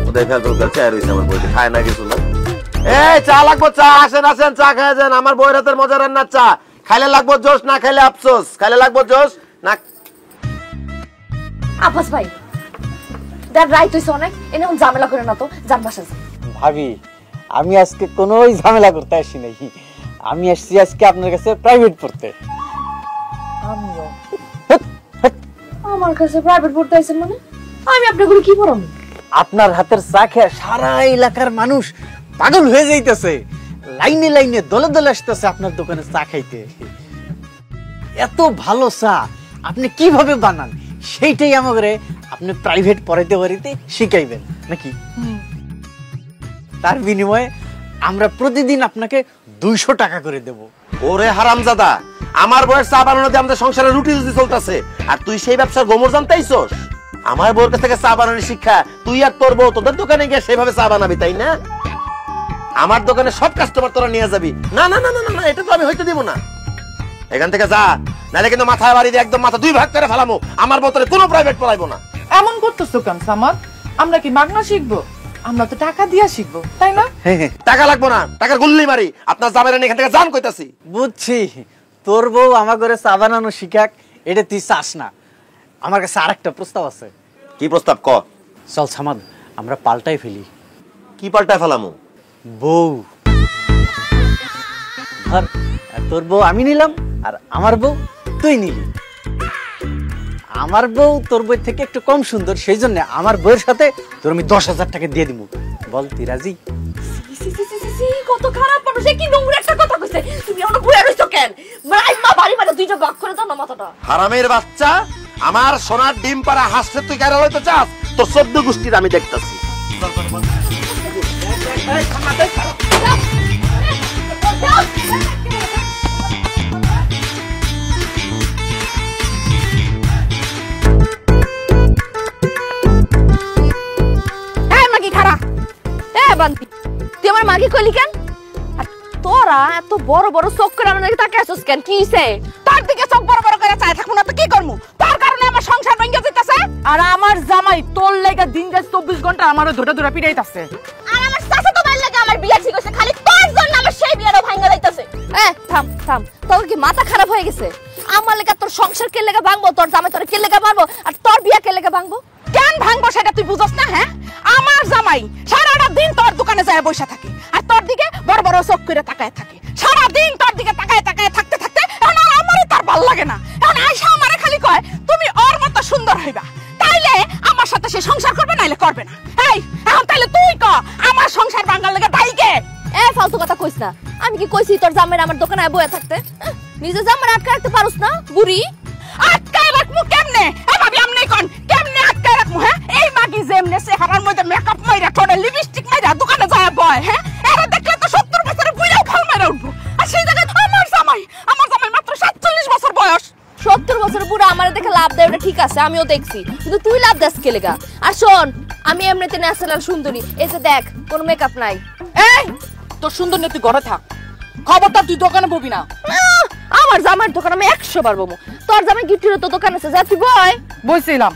ওদের ফেলতো চায় রইছে আমার বউকে, খায় না কিছু না। এই চা লাগবো, চা আসেন আসেন, চা খায় যান। আমার বউয়ের হাতের মজা রান্নার চা, খাইলে লাগবো জোশ, না খাইলে আফসোস। খাইলে লাগবো জোশ না। আব্বাস ভাই, দেখ রাইট হইছে অনেক, এনে ঝামেলা করে না তো, যান বাসা যান। ভাবি, আমি আজকে কোনো ঝামেলা করতে আসি নাই, আমি আসছি আজকে আপনার কাছে প্রাইভেট পড়তে। আমিও আমার কাছে প্রাইভেট পড়তে আইছেন মানে? আমি আপনাকে কি পড়াবো? আপনার হাতের চা খেয়ে সারা এলাকার মানুষ পাগল হয়ে যাইতেছে, লাইনে লাইনে দলে দলে আসতেছে আপনার দোকানে চা খাইতে। এত ভালো চা আপনি কিভাবে বানান সেইটাই আমাকে আপনি প্রাইভেট পড়াইতে পারিতে শিখাইবেন নাকি? তার বিনিময়ে আমরা প্রতিদিন আপনাকে 200 টাকা করে দেব। ওরে হারামজাদা, আমার বউয়ের চা বানানো দিয়ে আমাদের সংসারে রুটি রুজি চলতেছে, আর তুই সেই ব্যবসার গোমর জানতেইছস? আমার বউয়ের কাছ থেকে চা বানানোর শিক্ষা তুই আর তোর বউ তোদের দোকানে গিয়ে সেভাবে চা বানাবি, তাই না? আমার দোকানে সব কাস্টমার তোরা নিয়ে যাবি? না না না না না, এটা তো আমি হইতে দিব না। এখান থেকে যা, নাহলে কিন্তু মাথায় বাড়ি দিয়ে একদম মাথা 2 ভাগ করে ফেলামো। আমার বউ তোরে কোনো প্রাইভেট পড়াইবো না। এমন করতেছো কেন সামাদ? আমরা কি মাগনা শিখবো? আমরা তো টাকা দিয়া শিখবো, তাই না? টাকা লাগবো না, টাকার গুল্লি মারি। আপনার জামাইরা এখান থেকে যান কইতাছি। বুঝছি, তোর বউ আমার ঘরে চা বানানো শিখাক, এটা তুই চাস না। আমার কাছে আরেকটা প্রস্তাব আছে। কি প্রস্তাব ক? চল সামাদ, আমরা পাল্টাই ফেলি। কি পাল্টায় ফেলামু? বউ। ধর, তোর বউ আমি নিলাম আর আমার বউ তুই নিলি। আমার বউ তোর বই থেকে একটু কম সুন্দর, সেই জন্য আমার বউয়ের সাথে তোর আমি 10,000 টাকা দিয়ে দিব। বল তুই রাজি? কত খারাপ মানুষ, কি নোংরা একটা কথা কইছে। তুমি অন্য বুয়া রইছো কেন? মা বাড়ি মানে দুইটা ভাগ করে দাও না মাথাটা। হারামের বাচ্চা, আমার সোনার ডিম পাড়া হাসতে তুই কেন হইতে চাস? তোর 14 গোষ্ঠীর আমি দেখতাছি। তুই আমার মাগি কইলি কেন? তোরা এত বড় বড় চোখ করে আমার দিকে তাকিয়ে আছিস কেন? কি হইছে? তোর দিকে চোখ বড় বড় করে চাই থাকবো না তো কি করবো? তোর কারণে আমার সংসার ভেঙে যাইতাছে, আর আমার জামাই তোর লাগা দিন রাত 24 ঘন্টা আমারে ধরে ধরে পিটাইতাছে। আর আমার চাচা তো মার লাগে আমার বিয়া ঠিক হইছে, খালি তোর জন্য আমার সেই বিয়াটা ভাঙা যাইতাছে। থাম থাম, তোর কি মাথা খারাপ হয়ে গেছে? আমার লাগা তোর সংসার কে লাগা ভাঙবো, তোর জামাই তোর কে লাগা মারবো, আর তোর বিয়া কে লাগা ভাঙবো? কেন ভাঙবো সেটা তুই বুঝছ না? হ্যাঁ, আমার জামাই সারাটা দিন তোর দোকানে যায় বসে থাকে, আর তোর দিকে বড় বড় চোখ করে তাকায় থাকে। সারা দিন তোর দিকে তাকায় তাকায় থাকতে থাকতে এখন আমারই তার ভাল লাগে না। এখন আয়সা আমারে খালি কয় তুমি ওর মতো সুন্দর হইবা, তাইলে আমার সাথে সে সংসার করবে, নাইলে করবে না। এই এখন তাইলে তুই ক আমার সংসার ভাঙার লাগে দায়ী কে? ফালতু কথা কইস না। আমি কি কইছি তোর জামাই আমার দোকানে বসে থাকতে? নিজে জামাই আটকে রাখতে পারোস না বুড়ি? আটকায় রাখবো কেমনে? ভাবি আমনে কোন কেমনে আটকায় রাখবো? হ্যাঁ, এই মাগি যেমনে চেহারার মধ্যে মেকআপ মাইরা ঠোঁটে লিপস্টিক মাইরা দোকানে যায় বয়, হ্যাঁ, এরা দেখলে তো 70 বছরের বুইড়াও খাল মাইরা উঠবো। আর সেই জায়গায় আমার জামাই মাত্র 47 বছর বয়স। 70 বছর বুড়া আমারে দেখে লাভ দেয়, ওটা ঠিক আছে, আমিও দেখছি, কিন্তু তুই লাভ দেস কে লাগা? আর শোন, আমি এমনিতে ন্যাচারাল সুন্দরী, এই যে দেখ কোনো মেকআপ নাই। এই তোর সুন্দর নেই, তুই ঘরে থাক, খবরদার তুই দোকানে ববি না। আমার জামাইয়ের দোকান আমি 100 বার বমু। তোর জামাই গিফটের তো দোকান আছে, যা তুই বয়। বইছিলাম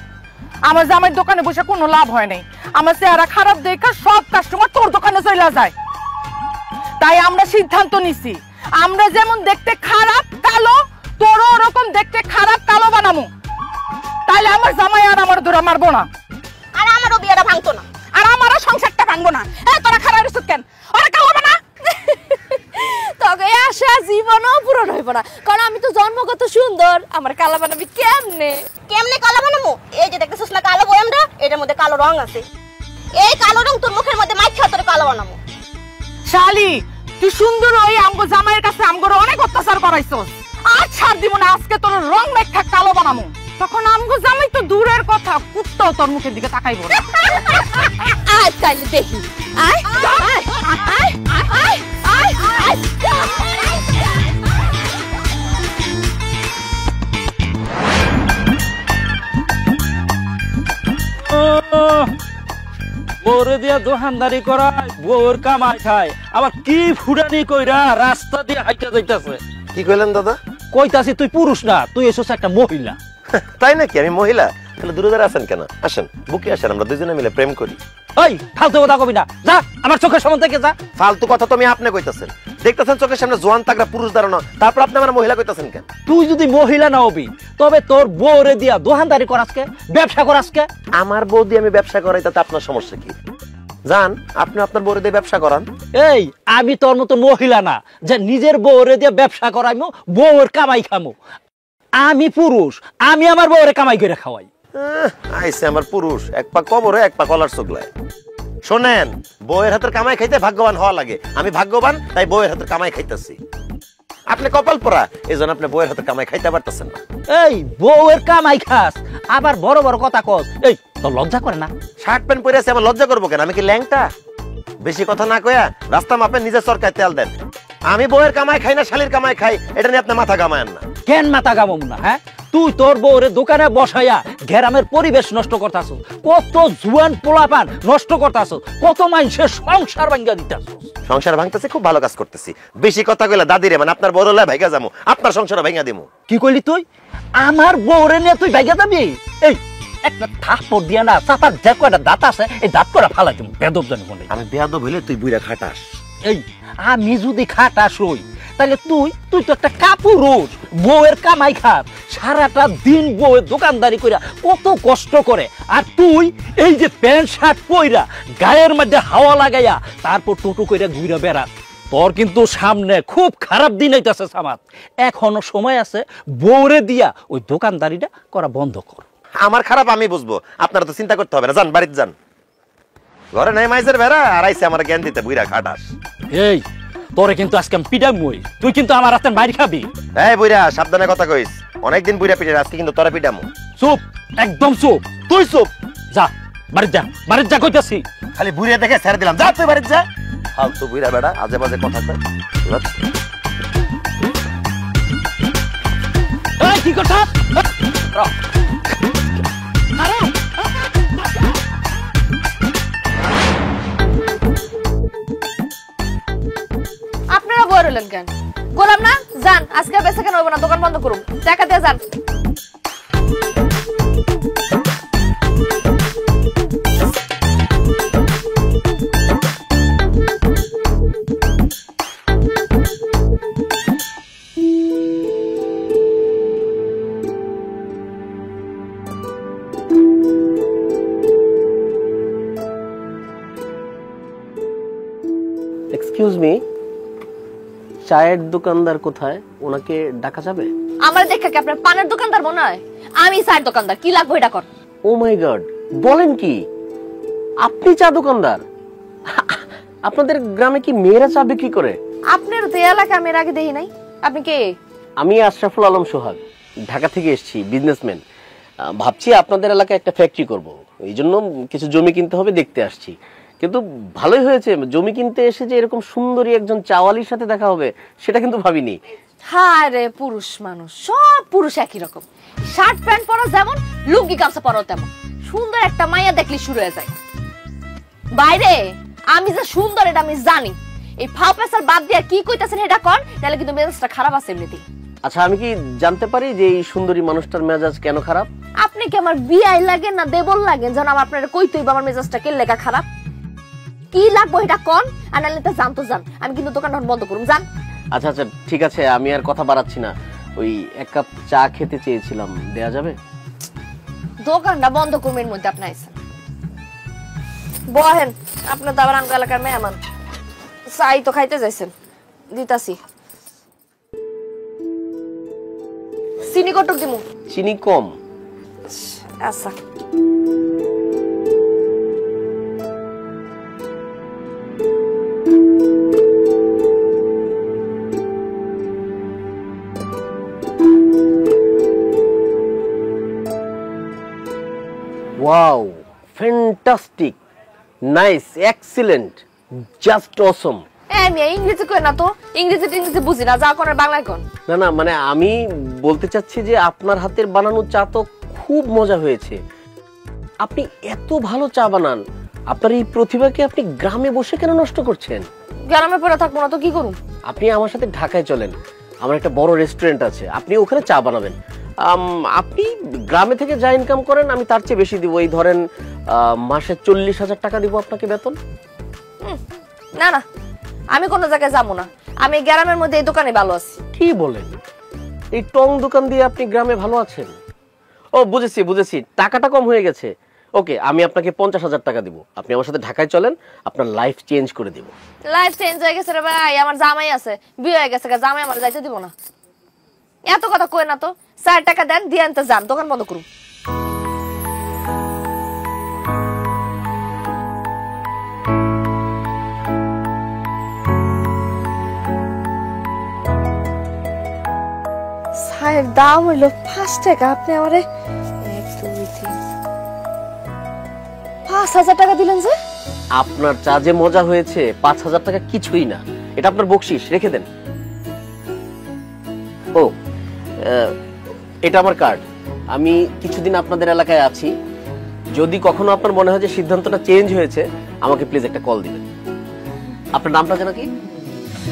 আমার জামাইয়ের দোকানে বসে কোনো লাভ হয় নাই। আমার চেহারা খারাপ দেখে সব কাস্টমার তোর দোকানে চলে যায়। তাই আমরা সিদ্ধান্ত নিছি, আমরা যেমন দেখতে খারাপ কালো, তোরও ওরকম দেখতে খারাপ কালো বানামু। তাইলে আমার জামাই আর আমার ধরে মারবো না, আর আমারও বিয়েটা ভাঙতো না, আর আমারও সংসারটা ভাঙবো না। তোরা খারাপ রিসুত কেন? ওরা কালো বানা তোকে আশা জীবনও পূরণ হইব না, কারণ আমি তো জন্মগত সুন্দর। আমার কালা বানাবি কেমনে? কেমনে কালা বানাবো? এই যে দেখতেছিস না কালো বয়ামটা, এটার মধ্যে কালো রং আছে। এই কালো রং তোর মুখের মধ্যে মাইখা তোর কালো বানাবো। শালি, তুই সুন্দর হয়ে আমগো জামাইয়ের কাছে আমগোর অনেক অত্যাচার করাইছস। আর ছাড় দিব না, আজকে তোর রং মাইখা কালো বানাবো। তখন আমগো জামাই তো দূরের কথা, কুত্তাও তোর মুখের দিকে তাকাইবো না। আয় তাইলে দেখি, আয় আয় আয় আয় আয় আয়। বউরে দিয়া দোকানদারি করায়, বউর কামাই খায়, আবার কি ফুটানি কইরা রাস্তা দিয়ে হাইটা যাইতাছে। কি কইলেন দাদা? কইতাছি তুই পুরুষ না, তুই এসেছ একটা মহিলা। তাই নাকি? আমি মহিলা? তাহলে দূরে দূরে আছেন কেন? আসেন, বুকে আসেন, আমরা দুজনে মিলে প্রেম করি। ওই ফালতু কথা কবি না, যা আমার চোখের সামনে থেকে যা। ফালতু কথা তো আপনি কইতাছেন, দেখতেছেন চোখের সামনে জোয়ান তাগড়া পুরুষ দাঁড়ানো, তারপর আপনি আমার মহিলা কইতাছেন কেন? তুই যদি মহিলা না হবি, তবে তোর বউরে দিয়া দোকানদারি করাসকে, ব্যবসা করাসকে। আমার বউ দিয়ে আমি ব্যবসা করাই, তাতে আপনার সমস্যা কি? জান, আপনি আপনার বউরে দিয়ে ব্যবসা করান। এই আমি তোর মতো মহিলা না যে নিজের বউরে দিয়ে ব্যবসা করাইমু, বউর কামাই খামু। আমি পুরুষ, আমি আমার বউরে কামাই করে খাওয়াই। আইসে আমার পুরুষ, এক পা কবরে এক পা কলার চোগলায়। শোনেন, বউয়ের হাতের কামাই খাইতে ভাগ্যবান হওয়া লাগে। আমি ভাগ্যবান, তাই বউয়ের হাতের কামাই খাইতেছি। আপনি কপাল পরা, এই জন্য আপনি বউয়ের হাতের কামাই খাইতে পারতেছেন না। এই বউয়ের কামাই খাস, আবার বড় বড় কথা কস। এই তোর লজ্জা করে না? শার্ট প্যান্ট পরে আছে, আমার লজ্জা করবো কেন? আমি কি ল্যাংটা? বেশি কথা না কয়া রাস্তা মাপেন, নিজের সরকার তেল দেন। আমি বউয়ের কামাই খাই না শালির কামাই খাই, এটা নিয়ে আপনি মাথা কামায়েন না। কেন মাথা গামম না? হ্যাঁ, তুই তোর বউরে দোকানে বসাইয়া গ্রামের পরিবেশ নষ্ট করতাছ, কত জুয়ান পোলাপান নষ্ট করতাছ, কত মানুষের সংসার ভাঙ্গা দিতাছ। সংসার ভাঙতেছে, খুব ভালো কাজ করতেছি। বেশি কথা কইলে দাদিরে মানে আপনার বড় লাই ভাইগা যাবো, আপনার সংসার ভাঙা দিমু। কি কইলি তুই? আমার বউরে নিয়ে তুই ভাইগা যাবি? এই একটা থাপ্পড় দিয়া না চাপার যে কয়টা দাঁত আছে এই দাঁত করে ফালাই দিমু। বেদব জানি বলে আমি বেয়াদব হইলে তুই বুইরা খাটাস। এই আমি যদি খাটাস হই তাহলে তুই তো একটা কাপুরুষ, বউয়ের কামাই খাস, সারাটা দিন বউয়ের দোকানদারি কইরা কত কষ্ট করে, আর তুই এই যে প্যান্ট শার্ট পইরা গায়ের মধ্যে হাওয়া লাগাইয়া তারপর টোটো কইরা ঘুরে বেড়াস। তোর কিন্তু সামনে খুব খারাপ দিন আইতাছে সামাদ। এখনো সময় আছে, বউরে দিয়া ওই দোকানদারিটা করা বন্ধ কর। আমার খারাপ আমি বুঝবো, আপনারা তো চিন্তা করতে হবে না। যান বাড়িতে যান, ঘরে নাই মাইজের বেড়া আর আইছে আমার জ্ঞান দিতে বুইরা খাটাস। এই তোরে কিন্তু আজকে আমি পিটামই, তুই কিন্তু আমার হাতে মাইর খাবি। এই বুইরা সাবধানে কথা কইস, অনেকদিন বুইরা পিটে, আজকে কিন্তু তোরা পিটামু। চুপ, একদম চুপ। তুই চুপ, যা বাড়িতে যা, বাড়িতে যা কইতাছি। খালি বুইরা দেখে ছেড়ে দিলাম, যা তুই বাড়িতে যা। ফালতু বুইরা বেড়া আজে বাজে কথা কয়। এই কি কথা? আপনারা বড় হলেন কেন? গোলাম না, যান আজকে বেঁচে কেন হইব না, দোকান বন্ধ করুন, টাকা দিয়ে যান। এক্সকিউজ মি, চায়ের দোকানদার কোথায়? ওনাকে ডাকা যাবে? আমার দেখা কি আপনার পানের দোকানদার মনে হয়? আমি চায়ের দোকানদার, কি লাগবে এটা কর। ও মাই গড, বলেন কি আপনি চা দোকানদার? আপনাদের গ্রামে কি মেয়েরা চা বিক্রি করে? আপনার তো এলাকা আমি এর আগে দেখি নাই। আপনি কে? আমি আশরাফুল আলম সোহাগ, ঢাকা থেকে এসেছি, বিজনেসম্যান। ভাবছি আপনাদের এলাকায় একটা ফ্যাক্টরি করব, এই জন্য কিছু জমি কিনতে হবে, দেখতে আসছি। কিন্তু ভালোই হয়েছে, জমি কিনতে এসে যে এরকম সুন্দরী একজন চাওয়ালির সাথে দেখা হবে সেটা কিন্তু ভাবিনি। হ্যাঁ রে, পুরুষ মানুষ, সব পুরুষ একই রকম, শার্ট প্যান্ট পরা যেমন, লুঙ্গি গামছা পরা তেমন। সুন্দর একটা মাইয়া দেখলি শুরু হয়ে যায়। বাইরে আমি যে সুন্দর এটা আমি জানি। এই ফাও পেছার বাদ দিয়ে কি কইতাছেন এটা কোন, তাহলে কিন্তু মেজাজটা খারাপ আছে এমনিতেই। আচ্ছা, আমি কি জানতে পারি যে এই সুন্দরী মানুষটার মেজাজ কেন খারাপ? আপনি কি আমার বিয়াই লাগেন না দেবল লাগেন যেন আমার আপনারা কইতেইব আমার মেজাজটা কে লেখা খারাপ? কি লাগবে এটা কোন, আর নাহলে তো জান তো জান, আমি কিন্তু দোকানটা বন্ধ করুম, জান। আচ্ছা আচ্ছা ঠিক আছে, আমি আর কথা বাড়াচ্ছি না। ওই এক কাপ চা খেতে চেয়েছিলাম, দেয়া যাবে? দোকানটা বন্ধ করুম, এর মধ্যে আপনি আইছেন। বহেন, আপনার তো আবার আমগো এলাকার মেহমান, চাই তো খাইতে যাইছেন, দিতাছি। চিনি কটক দিমু? চিনি কম। আচ্ছা। Wow, fantastic, nice, excellent, just অসম। আমি ইংরেজি কই না তো, ইংরেজি বুঝি না, যা কোন বাংলায় কোন। না না, মানে আমি বলতে চাচ্ছি যে আপনার হাতের বানানো চা তো খুব মজা হয়েছে। আপনি এত ভালো চা বানান, আপনার এই প্রতিভাকে আপনি গ্রামে বসে কেন নষ্ট করছেন? গ্রামে পড়ে থাকবো না তো কি করুম? আপনি আমার সাথে ঢাকায় চলেন, আমার একটা বড় রেস্টুরেন্ট আছে, আপনি ওখানে চা বানাবেন। আপনি গ্রামে থেকে যা ইনকাম করেন আমি তার চেয়ে বেশি দিব। এই ধরেন মাসে 40,000 টাকা দিব আপনাকে বেতন। না না, আমি কোনো জায়গায় যাবো না, আমি গ্রামের মধ্যে এই দোকানে ভালো আছি। কি বলেন? এই টং দোকান দিয়ে আপনি গ্রামে ভালো আছেন? ও বুঝেছি বুঝেছি, টাকাটা কম হয়ে গেছে। ওকে, আমি আপনাকে 50,000 টাকা দিব, আপনি আমার সাথে ঢাকায় চলেন, আপনার লাইফ চেঞ্জ করে দিব। লাইফ চেঞ্জ হয়ে গেছে রে ভাই, আমার জামাই আছে, বিয়ে হয়ে গেছে, জামাই আমার যাইতে দিব না। এত কথা কই না তো, 4 টাকা দেন, দিয়ে আনতে যান, দোকান বন্ধ করুন। চায়ের দাম হইল 5 টাকা, আপনি আমারে 1 2 3 5,000 টাকা দিলেন যে? আপনার চা যে মজা হয়েছে, 5,000 টাকা কিছুই না। এটা আপনার বকশিস, রেখে দেন। ও এটা আমার কার্ড। আমি কিছুদিন আপনাদের এলাকায় আছি, যদি কখনো আপনার মনে হয় যে সিদ্ধান্তটা চেঞ্জ হয়েছে আমাকে প্লিজ একটা কল দিবেন। আপনার নামটা যেন কি?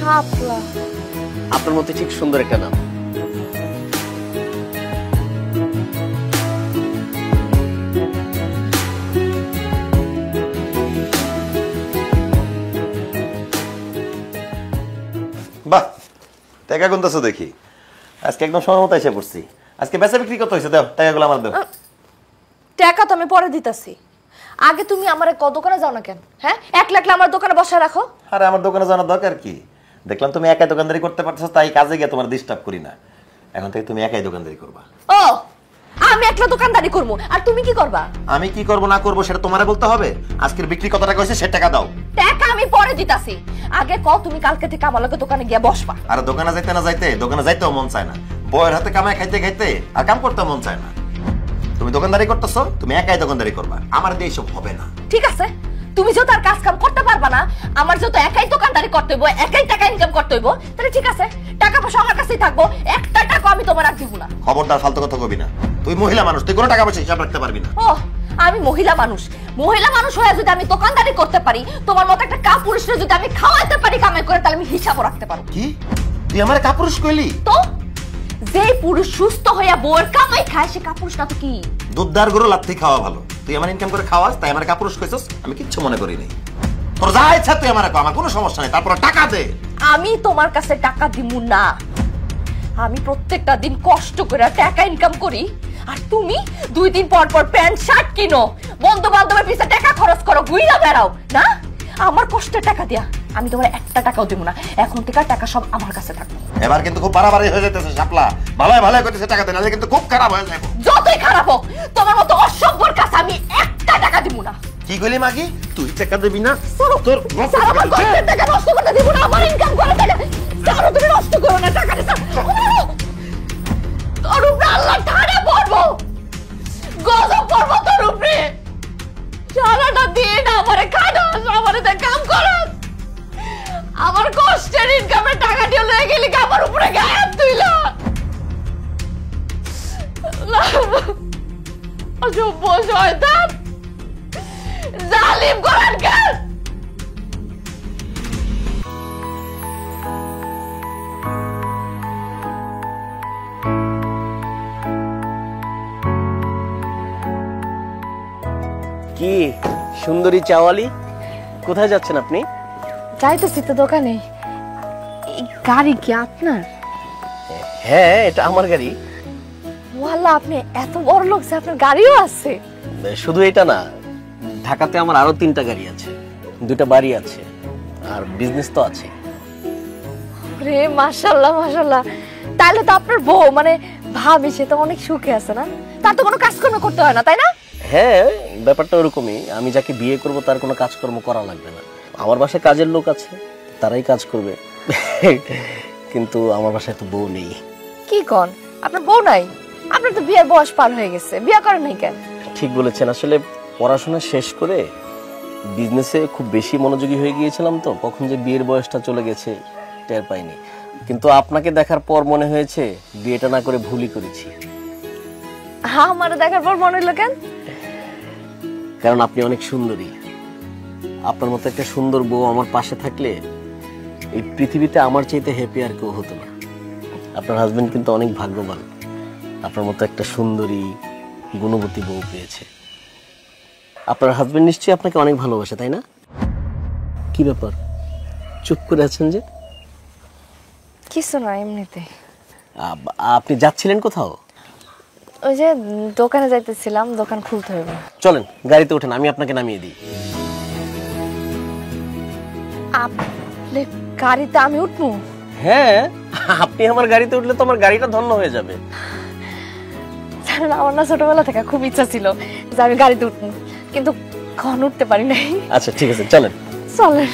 শাপলা। আপনার মধ্যে ঠিক সুন্দর একটা নাম। বাহ, টাকা গুনতেছো দেখি। আজকে একদম সময় মতো এসে পড়ছি। আজকে বেচা বিক্রি কত হয়েছে? দাও টাকাগুলো আমার দাও। টাকা তো আমি পরে দিতাছি, আগে তুমি আমার দোকানে যাও না কেন? হ্যাঁ, একলা একলা আমার দোকানে বসায় রাখো। আরে আমার দোকানে যাওয়ার দরকার কি? দেখলাম তুমি একাই দোকানদারি করতে পারতেছো, তাই কাজে গিয়ে তোমার ডিস্টার্ব করি না। এখন থেকে তুমি একাই দোকানদারি করবা। ও, আমি একলা দোকানদারি করবো, আর তুমি কি করবা? আমি কি করব না করব সেটা তোমারে বলতে হবে। আজকের বিক্রি কত টাকা হয়েছে সে টাকা দাও। টাকা আমি পরে দিতাছি, আগে কও তুমি কালকে থেকে আমার লগে দোকানে গিয়ে বসবা। আর দোকানে যাইতে না যাইতে, দোকানে যাইতেও মন চায় না। বউয়ের হাতে কামাই খাইতে খাইতে আর কাম করতে মন চায় না। তুমি দোকানদারি করতেছো, তুমি একাই দোকানদারি করবা, আমার দিয়ে এসব হবে না। ঠিক আছে, তুমি যেহেতু আর কাজ কাম করতে পারবা না, আমার যেহেতু একাই দোকানদারি করতে হইব, একাই টাকা ইনকাম করতে হইব, তাহলে ঠিক আছে, টাকা পয়সা আমার কাছেই থাকবো, একটা টাকা আমি তোমার আর দিব না। খবরদার ফালতু কথা কবি না। তুই মহিলা মানুষ, তুই কোনো টাকা পয়সা হিসাব রাখতে পারবি না। ও, আমি মহিলা মানুষ, মহিলা মানুষ হয়ে যদি আমি দোকানদারি করতে পারি, তোমার মতো একটা কাপুরুষরে যদি আমি খাওয়াতে পারি কামাই করে, তাহলে আমি হিসাবও রাখতে পারবো। কি তুই আমার কাপুরুষ কইলি? তো যে পুরুষ সুস্থ হইয়া বউয়ের কামাই খায় সে কাপুরুষ না তো কি? দুধদার গরু লাথি খাওয়া ভালো। তুই আমার ইনকাম করে খাওয়াস, তাই আমার কাপুরুষ কইছস, আমি কিচ্ছু মনে করি নাই। তোর যা ইচ্ছা তুই আমার আমার কোনো সমস্যা নেই, তারপর টাকা দে। আমি তোমার কাছে টাকা দিমু না, আমি প্রত্যেকটা দিন কষ্ট করে টাকা ইনকাম করি, আর তুমি 2 দিন পর পর প্যান্ট শার্ট কিনো, বন্ধু বান্ধবের পিছে টাকা খরচ করো, ঘুইরা বেড়াও না। আমার কষ্টের টাকা দিয়া আমি তোমার একটা টাকাও দেব না। এখন থেকে টাকা সব আমার কাছে থাকবে। এবার কিন্তু খুব বাড়াবাড়ি হয়ে যাইতেছে শাপলা। ভালোই ভালোই কইতেছে টাকা দে, নালে কিন্তু খুব খারাপ হয়ে যাবে। যতই খারাপ হোক, তোমার মতো অসভ্যর কাছে আমি একটা টাকা দিব না। কি কইলি মাগি? তুই টাকা দিবি না? তোর আমার কষ্টের টাকা নষ্ট করতে দিব না, আমার ইনকাম করে টাকা ছাড়ো, তুমি নষ্ট করো না টাকা। তোর উপরে আল্লাহ ঠাড়া পড়বো, গজব পড়বো তোর উপরে। সারাটা দিন আমারে খাটাস, আমারে কাম করস, আমার কষ্টের ইনকামের টাকা দিয়ে লয়ে গেলি আমার উপরে গায়েব তুইলা। অসভ্য শয়তান, জালিম কোরআনকার। কি সুন্দরী চাওয়ালি, কোথায় যাচ্ছেন আপনি? যাইতেছি তো দোকানে। এই গাড়ি কি আপনার? হ্যাঁ, এটা আমার গাড়ি। ওয়াল্লাহ, আপনি এত বড় লোক যে আপনার গাড়িও আছে। শুধু এটা না, ঢাকাতে আমার আরো 3টা গাড়ি আছে, 2টা বাড়ি আছে, আর বিজনেস তো আছে। রে মাশাআল্লাহ মাশাআল্লাহ, তাহলে তো আপনার বউ মানে ভাবি সে তো অনেক সুখে আছে না? তার তো কোনো কাজকর্ম করতে হয় না, তাই না? হ্যাঁ, ব্যাপারটা ওরকমই। আমি যাকে বিয়ে করব তার কোনো কাজকর্ম করা লাগবে না। আমার বাসায় কাজের লোক আছে, তারাই কাজ করবে। কিন্তু আমার বাসায় তো বউ নেই। কি কোন, আপনার বউ নাই? আপনার তো বিয়ের বয়স পার হয়ে গেছে, বিয়ে করেন নাই কেন? ঠিক বলেছেন, আসলে পড়াশোনা শেষ করে বিজনেসে খুব বেশি মনোযোগী হয়ে গিয়েছিলাম, তো কখন যে বিয়ের বয়সটা চলে গেছে টের পাইনি। কিন্তু আপনাকে দেখার পর মনে হয়েছে বিয়েটা না করে ভুলই করেছি। হ্যাঁ, আমার দেখার পর মনে হলো কেন? কারণ আপনি অনেক সুন্দরী। আপনার মতো একটা সুন্দর বউ আমার পাশে থাকলে এই পৃথিবীতে আমার চাইতে হ্যাপি আর কেউ হতো না। আপনার হাজবেন্ড কিন্তু অনেক ভাগ্যবান, আপনার মতো একটা সুন্দরী গুণবতী বউ পেয়েছে। আপনার হাজবেন্ড নিশ্চয়ই আপনাকে অনেক ভালোবাসে, তাই না? কি ব্যাপার, চুপ করে আছেন যে? কিছু না, এমনিতে। আপনি যাচ্ছিলেন কোথাও? ওই যে দোকানে যাইতেছিলাম, দোকান খুলতে হবে। চলেন গাড়িতে ওঠেন, আমি আপনাকে নামিয়ে দিই। আপনি গাড়িতে আমি উঠবো? হ্যাঁ, আপনি আমার গাড়িতে উঠলে তো আমার গাড়িটা ধন্য হয়ে যাবে। জানেন, আমার না ছোটবেলা থেকে খুব ইচ্ছা ছিল যে আমি গাড়িতে উঠবো, কিন্তু কখন উঠতে পারি নাই। আচ্ছা ঠিক আছে, চলেন চলেন।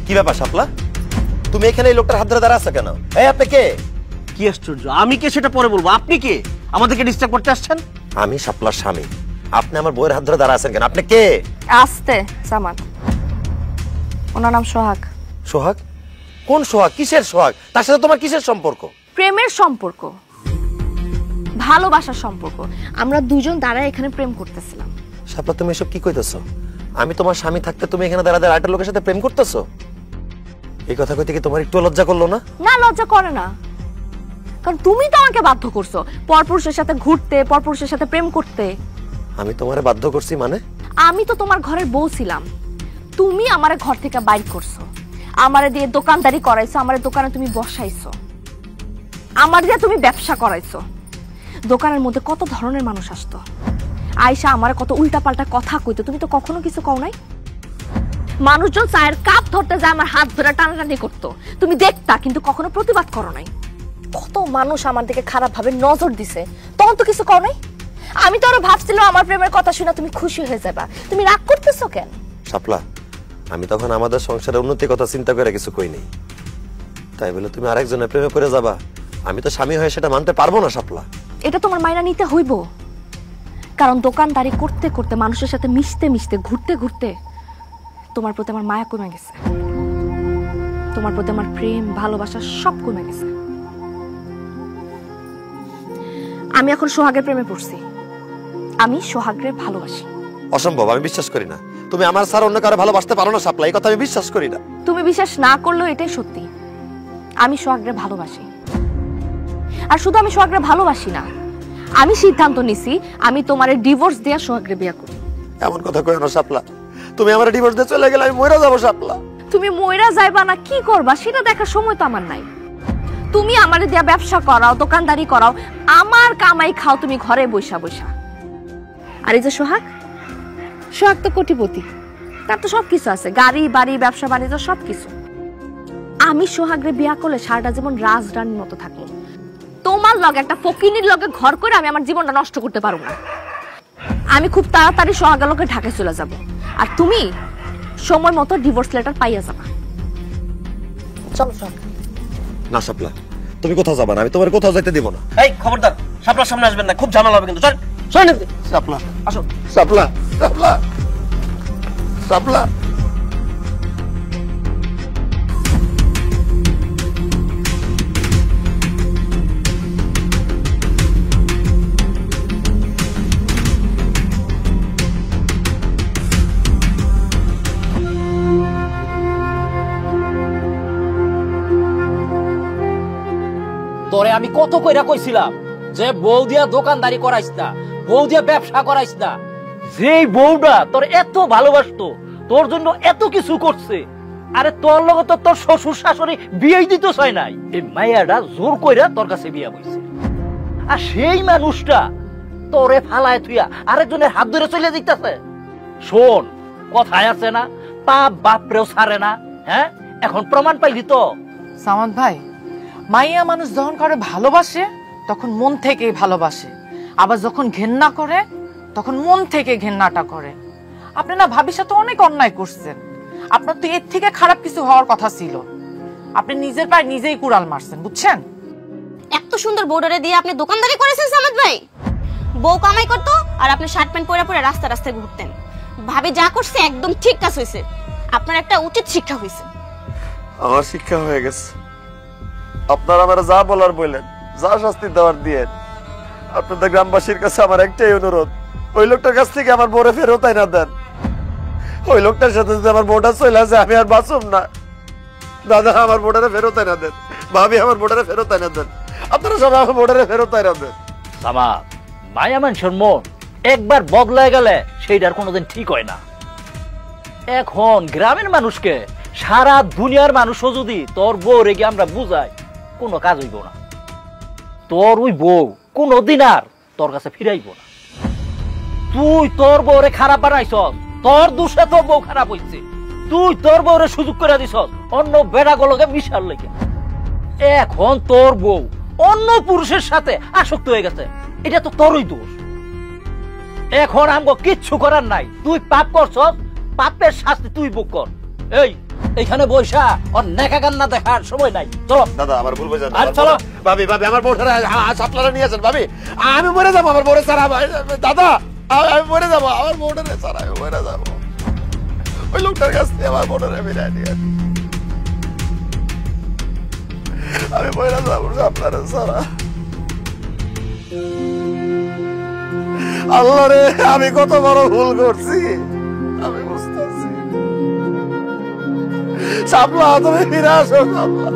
কি ব্যাপার শাপলা, তুমি এখানে এই লোকটার হাত ধরে দাঁড়া আছো কেন? এই আপনি কে? কি আশ্চর্য, আমি কে সেটা পরে বলবো, আপনি কে আমাদেরকে ডিস্টার্ব করতে আসছেন? আমি শাপলার স্বামী, আপনি আমার বউয়ের হাত ধরে দাঁড়া আছেন কেন? আপনি কে? আস্তে সামাদ, ওনার নাম সোহাগ। সোহাগ? কোন সোহাগ? কিসের সোহাগ? তার সাথে তোমার কিসের সম্পর্ক? প্রেমের সম্পর্ক, ভালোবাসার সম্পর্ক। আমরা দুজন দাঁড়ায় এখানে প্রেম করতেছিলাম। শাপলা তুমি এসব কি কইতেছো? আমি তোমার স্বামী থাকতে তুমি এখানে দাঁড়া দাঁড়া আরেকটা লোকের সাথে প্রেম করতেছো? এই কথা কইতে কি তোমার একটু লজ্জা করলো না? না, লজ্জা করে না, কারণ তুমি তো আমাকে বাধ্য করছো পরপুরুষের সাথে ঘুরতে, পরপুরুষের সাথে প্রেম করতে। আমি তোমারে বাধ্য করছি মানে? আমি তো তোমার ঘরের বউ ছিলাম, তুমি আমারে ঘর থেকে বাইর করছো, আমারে দিয়ে দোকানদারি করাইছো, আমারে দোকানে তুমি বসাইছো, আমার দিয়ে তুমি ব্যবসা করাইছো। দোকানের মধ্যে কত ধরনের মানুষ আসতো, আয়সা আমারে কত উল্টাপাল্টা কথা কইতো, তুমি তো কখনো কিছু কও নাই। মানুষজন চায়ের কাপ ধরতে যায় আমার হাত ধরে টানাটানি করতো, তুমি দেখতা কিন্তু কখনো প্রতিবাদ করো নাই। কত মানুষ আমার দিকে খারাপ ভাবে নজর দিছে, তখন তো কিছু কও নাই। আমি তো আরো ভাবছিলাম আমার প্রেমের কথা শুনে তুমি খুশি হয়ে যাবা, তুমি রাগ করতেছো কেন? শাপলা, আমি তখন আমাদের সংসারের উন্নতির কথা চিন্তা করে কিছু কই নাই, তাই বলে তুমি আরেকজনের প্রেমে পড়ে যাবা? আমি তো স্বামী হয়ে সেটা মানতে পারবো না শাপলা। এটা তোমার মাইনা নিতে হইব, কারণ দোকানদারি করতে করতে, মানুষের সাথে মিশতে মিশতে, ঘুরতে ঘুরতে তোমার প্রতি আমার মায়া কমে গেছে, তোমার প্রতি আমার প্রেম ভালোবাসা সব কমে গেছে। আমি এখন সোহাগের প্রেমে পড়ছি, আমি সোহাগের ভালোবাসি। অসম্ভব, আমি বিশ্বাস করি না। তুমি আমার ছাড়া অন্য কারো ভালোবাসতে পারো না শাপলা, এই কথা আমি বিশ্বাস করি না। তুমি বিশ্বাস না করলেও এটাই সত্যি, আমি সোহাগের ভালোবাসি। আর শুধু আমি সোহাগের ভালোবাসি না, আমি সিদ্ধান্ত নিছি আমি তোমারে ডিভোর্স দিয়ে সোহাগের বিয়ে করব। এমন কথা কইও না শাপলা, তুমি আমার ডিভোর্স দিয়ে চলে গেলে আমি মইরা যাব শাপলা। তুমি মইরা যাইবা না কি করবা সেটা দেখার সময় তো আমার নাই। তুমি আমারে দিয়া ব্যবসা করাও, দোকানদারি করাও, আমার কামাই খাও তুমি ঘরে বইসা বইসা। আর এই যে সোহাগ, সোহাগ তো কোটিপতি, তার তো সবকিছু আছে, গাড়ি বাড়ি ব্যবসা বাণিজ্য সবকিছু। আমি সোহাগরে বিয়া করলে সারাটা জীবন রাজরানীর মতো থাকবো, তোমার লগে একটা ফকিনীর লগে ঘর করে আমি আমার জীবনটা নষ্ট করতে পারবো না। আমি খুব তাড়াতাড়ি সোহাগের লগে ঢাকায় চলে যাব, আর তুমি সময় মতো ডিভোর্স লেটার পাইয়া যাবা। চলো সোহাগ। না শাপলা, তুমি কোথাও যাবা না, আমি তোমার কোথাও যাইতে দিব না। এই খবরদার, শাপলার সামনে আসবেন না, খুব ঝামেলা হবে কিন্তু। চল চল শাপলা, আসো। শাপলা, শাপলা, শাপলা। তোরে আমি কত কইরা কইছিলাম যে বউ দিয়া দোকানদারি করাইস না, বউ দিয়া ব্যবসা করাইস না। যেই বউটা তোর এত ভালোবাসতো, তোর জন্য এত কিছু করছে, আরে তোর লগে তো তোর শ্বশুর শাশুড়ি বিয়ে দিতে চায় নাই, এই মাইয়াটা জোর কইরা তোর কাছে বিয়া বইছে। আর সেই মানুষটা তোরে ফালায় থুইয়া আরেকজনের হাত ধরে চলে যাইতাছে। শোন, কথায় আছে না, পাপ বাপরেও ছাড়ে না। হ্যাঁ, এখন প্রমাণ পাইলি তো। সামাদ ভাই, মাইয়া মানুষ যখন করে ভালোবাসে তখন মন থেকেই ভালোবাসে, আবার যখন ঘেন্না করে তখন মন থেকে ঘেন্নাটা করে। আপনি না ভাবির সাথে অনেক অন্যায় করছেন, আপনার তো এর থেকে খারাপ কিছু হওয়ার কথা ছিল, আপনি নিজের পায়ে নিজেই কুড়াল মারছেন, বুঝছেন? এত সুন্দর বউডারে দিয়ে আপনি দোকানদারি করেছেন সামাদ ভাই। বউ কামাই করতো আর আপনি শার্ট প্যান্ট পরে পরে রাস্তা রাস্তায় ঘুরতেন। ভাবি যা করছে একদম ঠিক কাজ হয়েছে, আপনার একটা উচিত শিক্ষা হয়েছে। আমার শিক্ষা হয়ে গেছে, আপনারা আমার যা বলার বললেন, যা শাস্তি দেওয়ার দিয়ে। আপনাদের গ্রামবাসীর কাছে আমার একটাই অনুরোধ, ওই লোকটার কাছ থেকে আমার বউরে ফেরত না দেন। ওই লোকটার সাথে যদি আমার বউটা চলে আসে আমি আর বাঁচব না। দাদা আমার বউটারে ফেরত না দেন, ভাবি আমার বউটারে ফেরত না দেন, আপনারা সবাই আমার বউটারে ফেরত না দেন। সামা, মায়া মানুষের মন একবার বদলায় গেলে সেইটার কোনোদিন ঠিক হয় না। এখন গ্রামের মানুষকে সারা দুনিয়ার মানুষও যদি তোর বউ রেগে আমরা বুঝাই, কোনো কাজ হইব না। তোর ওই বউ কোনোদিন আর তোর কাছে ফিরাইব না। তুই তোর বউরে খারাপ বানাইছ, তোর দোষে তোর বউ খারাপ হইছে। তুই তোর বউরে সুযোগ করে দিছ অন্য বেড়াগুলোকে মিশার লেগে। এখন তোর বউ অন্য পুরুষের সাথে আসক্ত হয়ে গেছে, এটা তো তোরই দোষ। এখন আমগো কিচ্ছু করার নাই, তুই পাপ করছ, পাপের শাস্তি তুই ভোগ কর। এই এখানে বৈশা ওর নেকা কান্না দেখার সময় নাই। চলো দাদা আমার ভুল বুঝেন আর চলো। ভাবি ভাবি আমার বউটারে সাপলারে নিয়েছেন ভাবি, আমি মরে যাবো আমার বউরে ছাড়া। দাদা আমি মরে যাবো, আমার বউটারে ছাড়া আমি মরে যাবো। ওই লোকটার কাছ থেকে আমার বউটারে বিদায় নিয়ে আমি মরে যাবো আপনারে ছাড়া। আল্লাহ রে, আমি কত বড় ভুল করছি আমি বুঝতেছি। শাপলা তুমি ফিরে আসো শাপলা।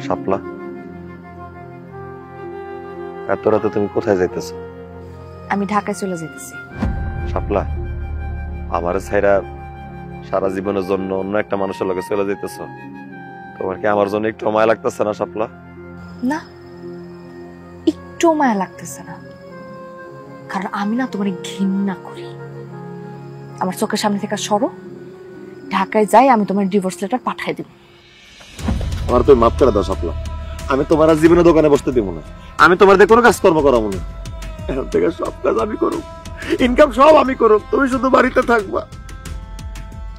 শাপলা, এত রাতে তুমি কোথায় যাইতেছ? আমি ঢাকায় চলে যেতেছি। শাপলা, আমার ছাইরা সারা জীবনের জন্য অন্য একটা মানুষের লগে চলে যাইতেছ, তোমার কি আমার জন্য একটু মায়া লাগতেছে না শাপলা? না, একটু মায়া লাগতেছে না, কারণ আমি না তোমার ঘৃণা করি। আমার চোখের সামনে থেকে সরো, ঢাকায় যাই, আমি তোমার ডিভোর্স লেটার পাঠিয়ে দেব। আমার তুমি মাফ করে দাও শাপলা, আমি তোমার আর জীবনে দোকানে বসতে দিব না, আমি তোমার দিয়ে কোনো কাজকর্ম করাবো না। এখন থেকে সব কাজ আমি করব, ইনকাম সব আমি করব, তুমি শুধু বাড়িতে থাকবা।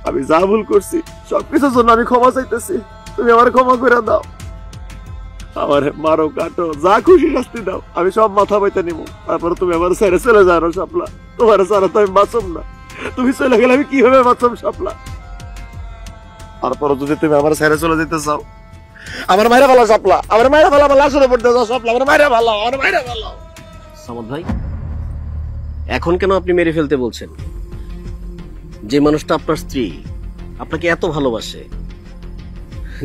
আমি যা ভুল করছি সবকিছুর জন্য আমি ক্ষমা চাইতেছি, তুমি আমার ক্ষমা করে দাও। আমার মারো কাটো যা খুশি শাস্তি দাও, আমি সব মাথা বইতে নিব। তারপরে তুমি আমার ছেড়ে চলে যাও না শাপলা, তোমার ছাড়া তো আমি বাঁচব না। তুমি চলে গেলে আমি কিভাবে বাঁচব শাপলা? তারপরে যদি তুমি আমার ছেড়ে চলে যেতে চাও, আমার মায়েরা ভালো শাপলা, আমার মায়েরা ভালো, আমার লাশের উপর যাও শাপলা, আমার মায়েরা ভালো, আমার মায়েরা ভালো। সামাদ ভাই, এখন কেন আপনি মেরে ফেলতে বলছেন? যে মানুষটা আপনার স্ত্রী, আপনাকে এত ভালোবাসে,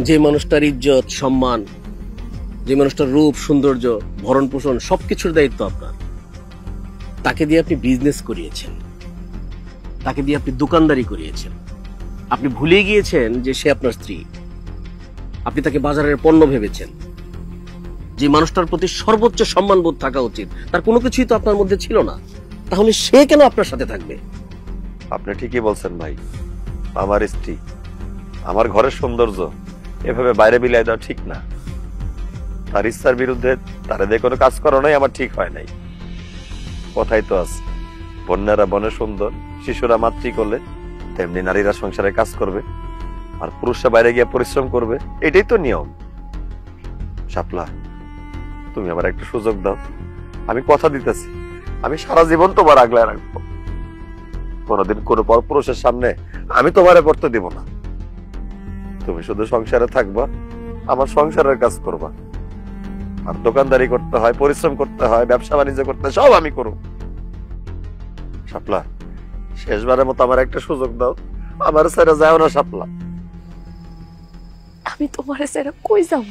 যে মানুষটার ইজ্জত সম্মান, যে মানুষটার রূপ সৌন্দর্য ভরণ পোষণ সবকিছুর দায়িত্ব আপনার, তাকে দিয়ে আপনি বিজনেস করিয়েছেন, তাকে দিয়ে আপনি দোকানদারি করিয়েছেন। আপনি ভুলে গিয়েছেন যে সে আপনার স্ত্রী। আপনি তাকে বাজারের পণ্য ভেবেছেন। যে মানুষটার প্রতি সর্বোচ্চ সম্মানবোধ থাকা উচিত, তার কোনো কিছুই তো আপনার মধ্যে ছিল না। তাহলে সে কেন আপনার সাথে থাকবে? আপনি ঠিকই বলছেন ভাই, আমার স্ত্রী, আমার ঘরের সৌন্দর্য এভাবে বাইরে বিলাই দেওয়া ঠিক না। তার ইচ্ছার বিরুদ্ধে তারা দিয়ে কোনো কাজ করানোই আমার ঠিক হয় নাই। কথাই তো আছে, বন্যারা বনে সুন্দর, শিশুরা মাতৃ করলে তেমনি নারীরা সংসারে কাজ করবে, আর পুরুষরা বাইরে গিয়ে পরিশ্রম করবে, এটাই তো নিয়ম। শাপলা, তুমি আমার একটা সুযোগ দাও, আমি কথা দিতেছি, আমি সারা জীবন তোমার আগলায় রাখবো। কোনোদিন কোনো পরপুরুষের সামনে আমি তোমারে পড়তে দিব না। তুমি শুধু সংসারে থাকবা, আমার সংসারের কাজ করবা, আর দোকানদারি করতে হয়, পরিশ্রম করতে হয়, ব্যবসা বাণিজ্য করতে হয়, সব আমি করব। শাপলা, শেষবারের মতো আমার একটা সুযোগ দাও, আমার ছেড়ে যাও না শাপলা। আমি তোমার ছেড়ে কই যাব?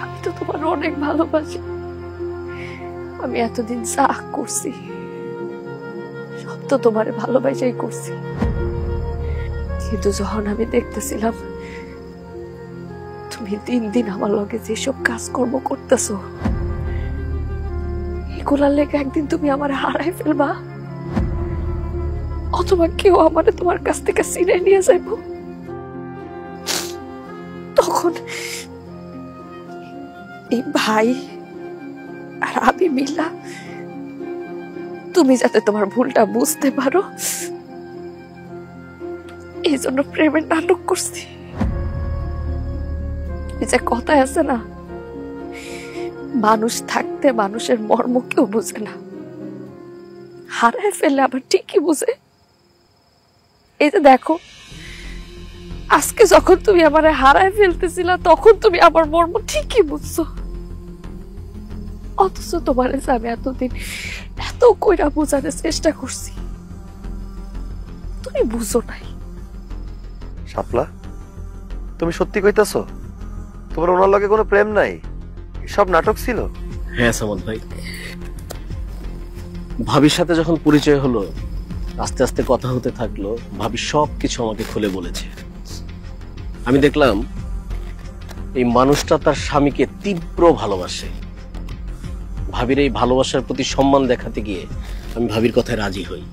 আমি তো তোমার অনেক ভালোবাসি। আমি এতদিন যা করছি সব তো তোমার ভালোবাসাই করছি, কিন্তু যখন আমি দেখতেছিলাম তুমি দিন দিন আমার লগে যেসব কাজকর্ম করতেছো, এগুলার লেগে একদিন তুমি আমার হারাই ফেলবা, অথবা কেউ আমারে তোমার কাছ থেকে ছিনিয়ে নিয়ে যাইব, তখন এই ভাই আর আমি মিলা তুমি যাতে তোমার ভুলটা বুঝতে পারো এই জন্য প্রেমের নাটক করছি। এই যে কথায় আছে না, মানুষ থাকতে মানুষের মর্ম কেউ বুঝে না, হারায় ফেললে আবার ঠিকই বুঝে। এই যে দেখো, আজকে যখন তুমি আমার হারায় ফেলতেছিলা তখন তুমি আমার মর্ম ঠিকই বুঝছো, অথচ তোমার আমি এতদিন এত কইরা বোঝানোর চেষ্টা করছি, তুমি বুঝো নাই। শাপলা, তুমি সত্যি কইতাছো তোমার ওনার লগে কোনো প্রেম নাই, সব নাটক ছিল? হ্যাঁ সামাদ ভাই, ভাবির সাথে যখন পরিচয় হলো, আস্তে আস্তে কথা হতে থাকলো, ভাবি সবকিছু আমাকে খুলে বলেছে। আমি দেখলাম এই মানুষটা তার স্বামীকে তীব্র ভালোবাসে। ভাবির এই ভালোবাসার প্রতি সম্মান দেখাতে গিয়ে আমি ভাবির কথায় রাজি হই।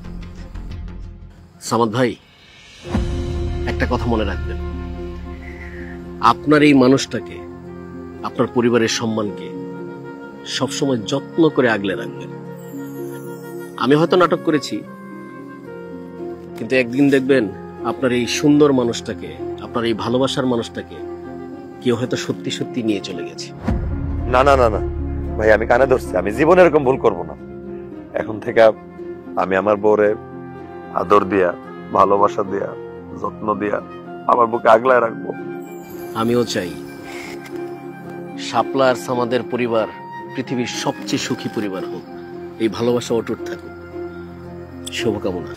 সামাদ ভাই, একটা কথা মনে রাখবেন, আপনার এই মানুষটাকে, আপনার পরিবারের সম্মানকে সবসময় যত্ন করে আগলে রাখবেন। আমি হয়তো নাটক করেছি, কিন্তু একদিন দেখবেন আপনার এই সুন্দর মানুষটাকে, আপনার এই ভালোবাসার মানুষটাকে কেউ হয়তো সত্যি সত্যি নিয়ে চলে গেছে। না না না না ভাই, আমি কানে ধরছি, আমি জীবনে এরকম ভুল করব না। এখন থেকে আমি আমার বউরে আদর দিয়া, ভালোবাসা দিয়া, যত্ন দিয়া আমার বুকে আগলায় রাখবো। আমিও চাই শাপলা আর সামাদের পরিবার পৃথিবীর সবচেয়ে সুখী পরিবার হোক, এই ভালোবাসা অটুট থাকুক। শুভকামনা।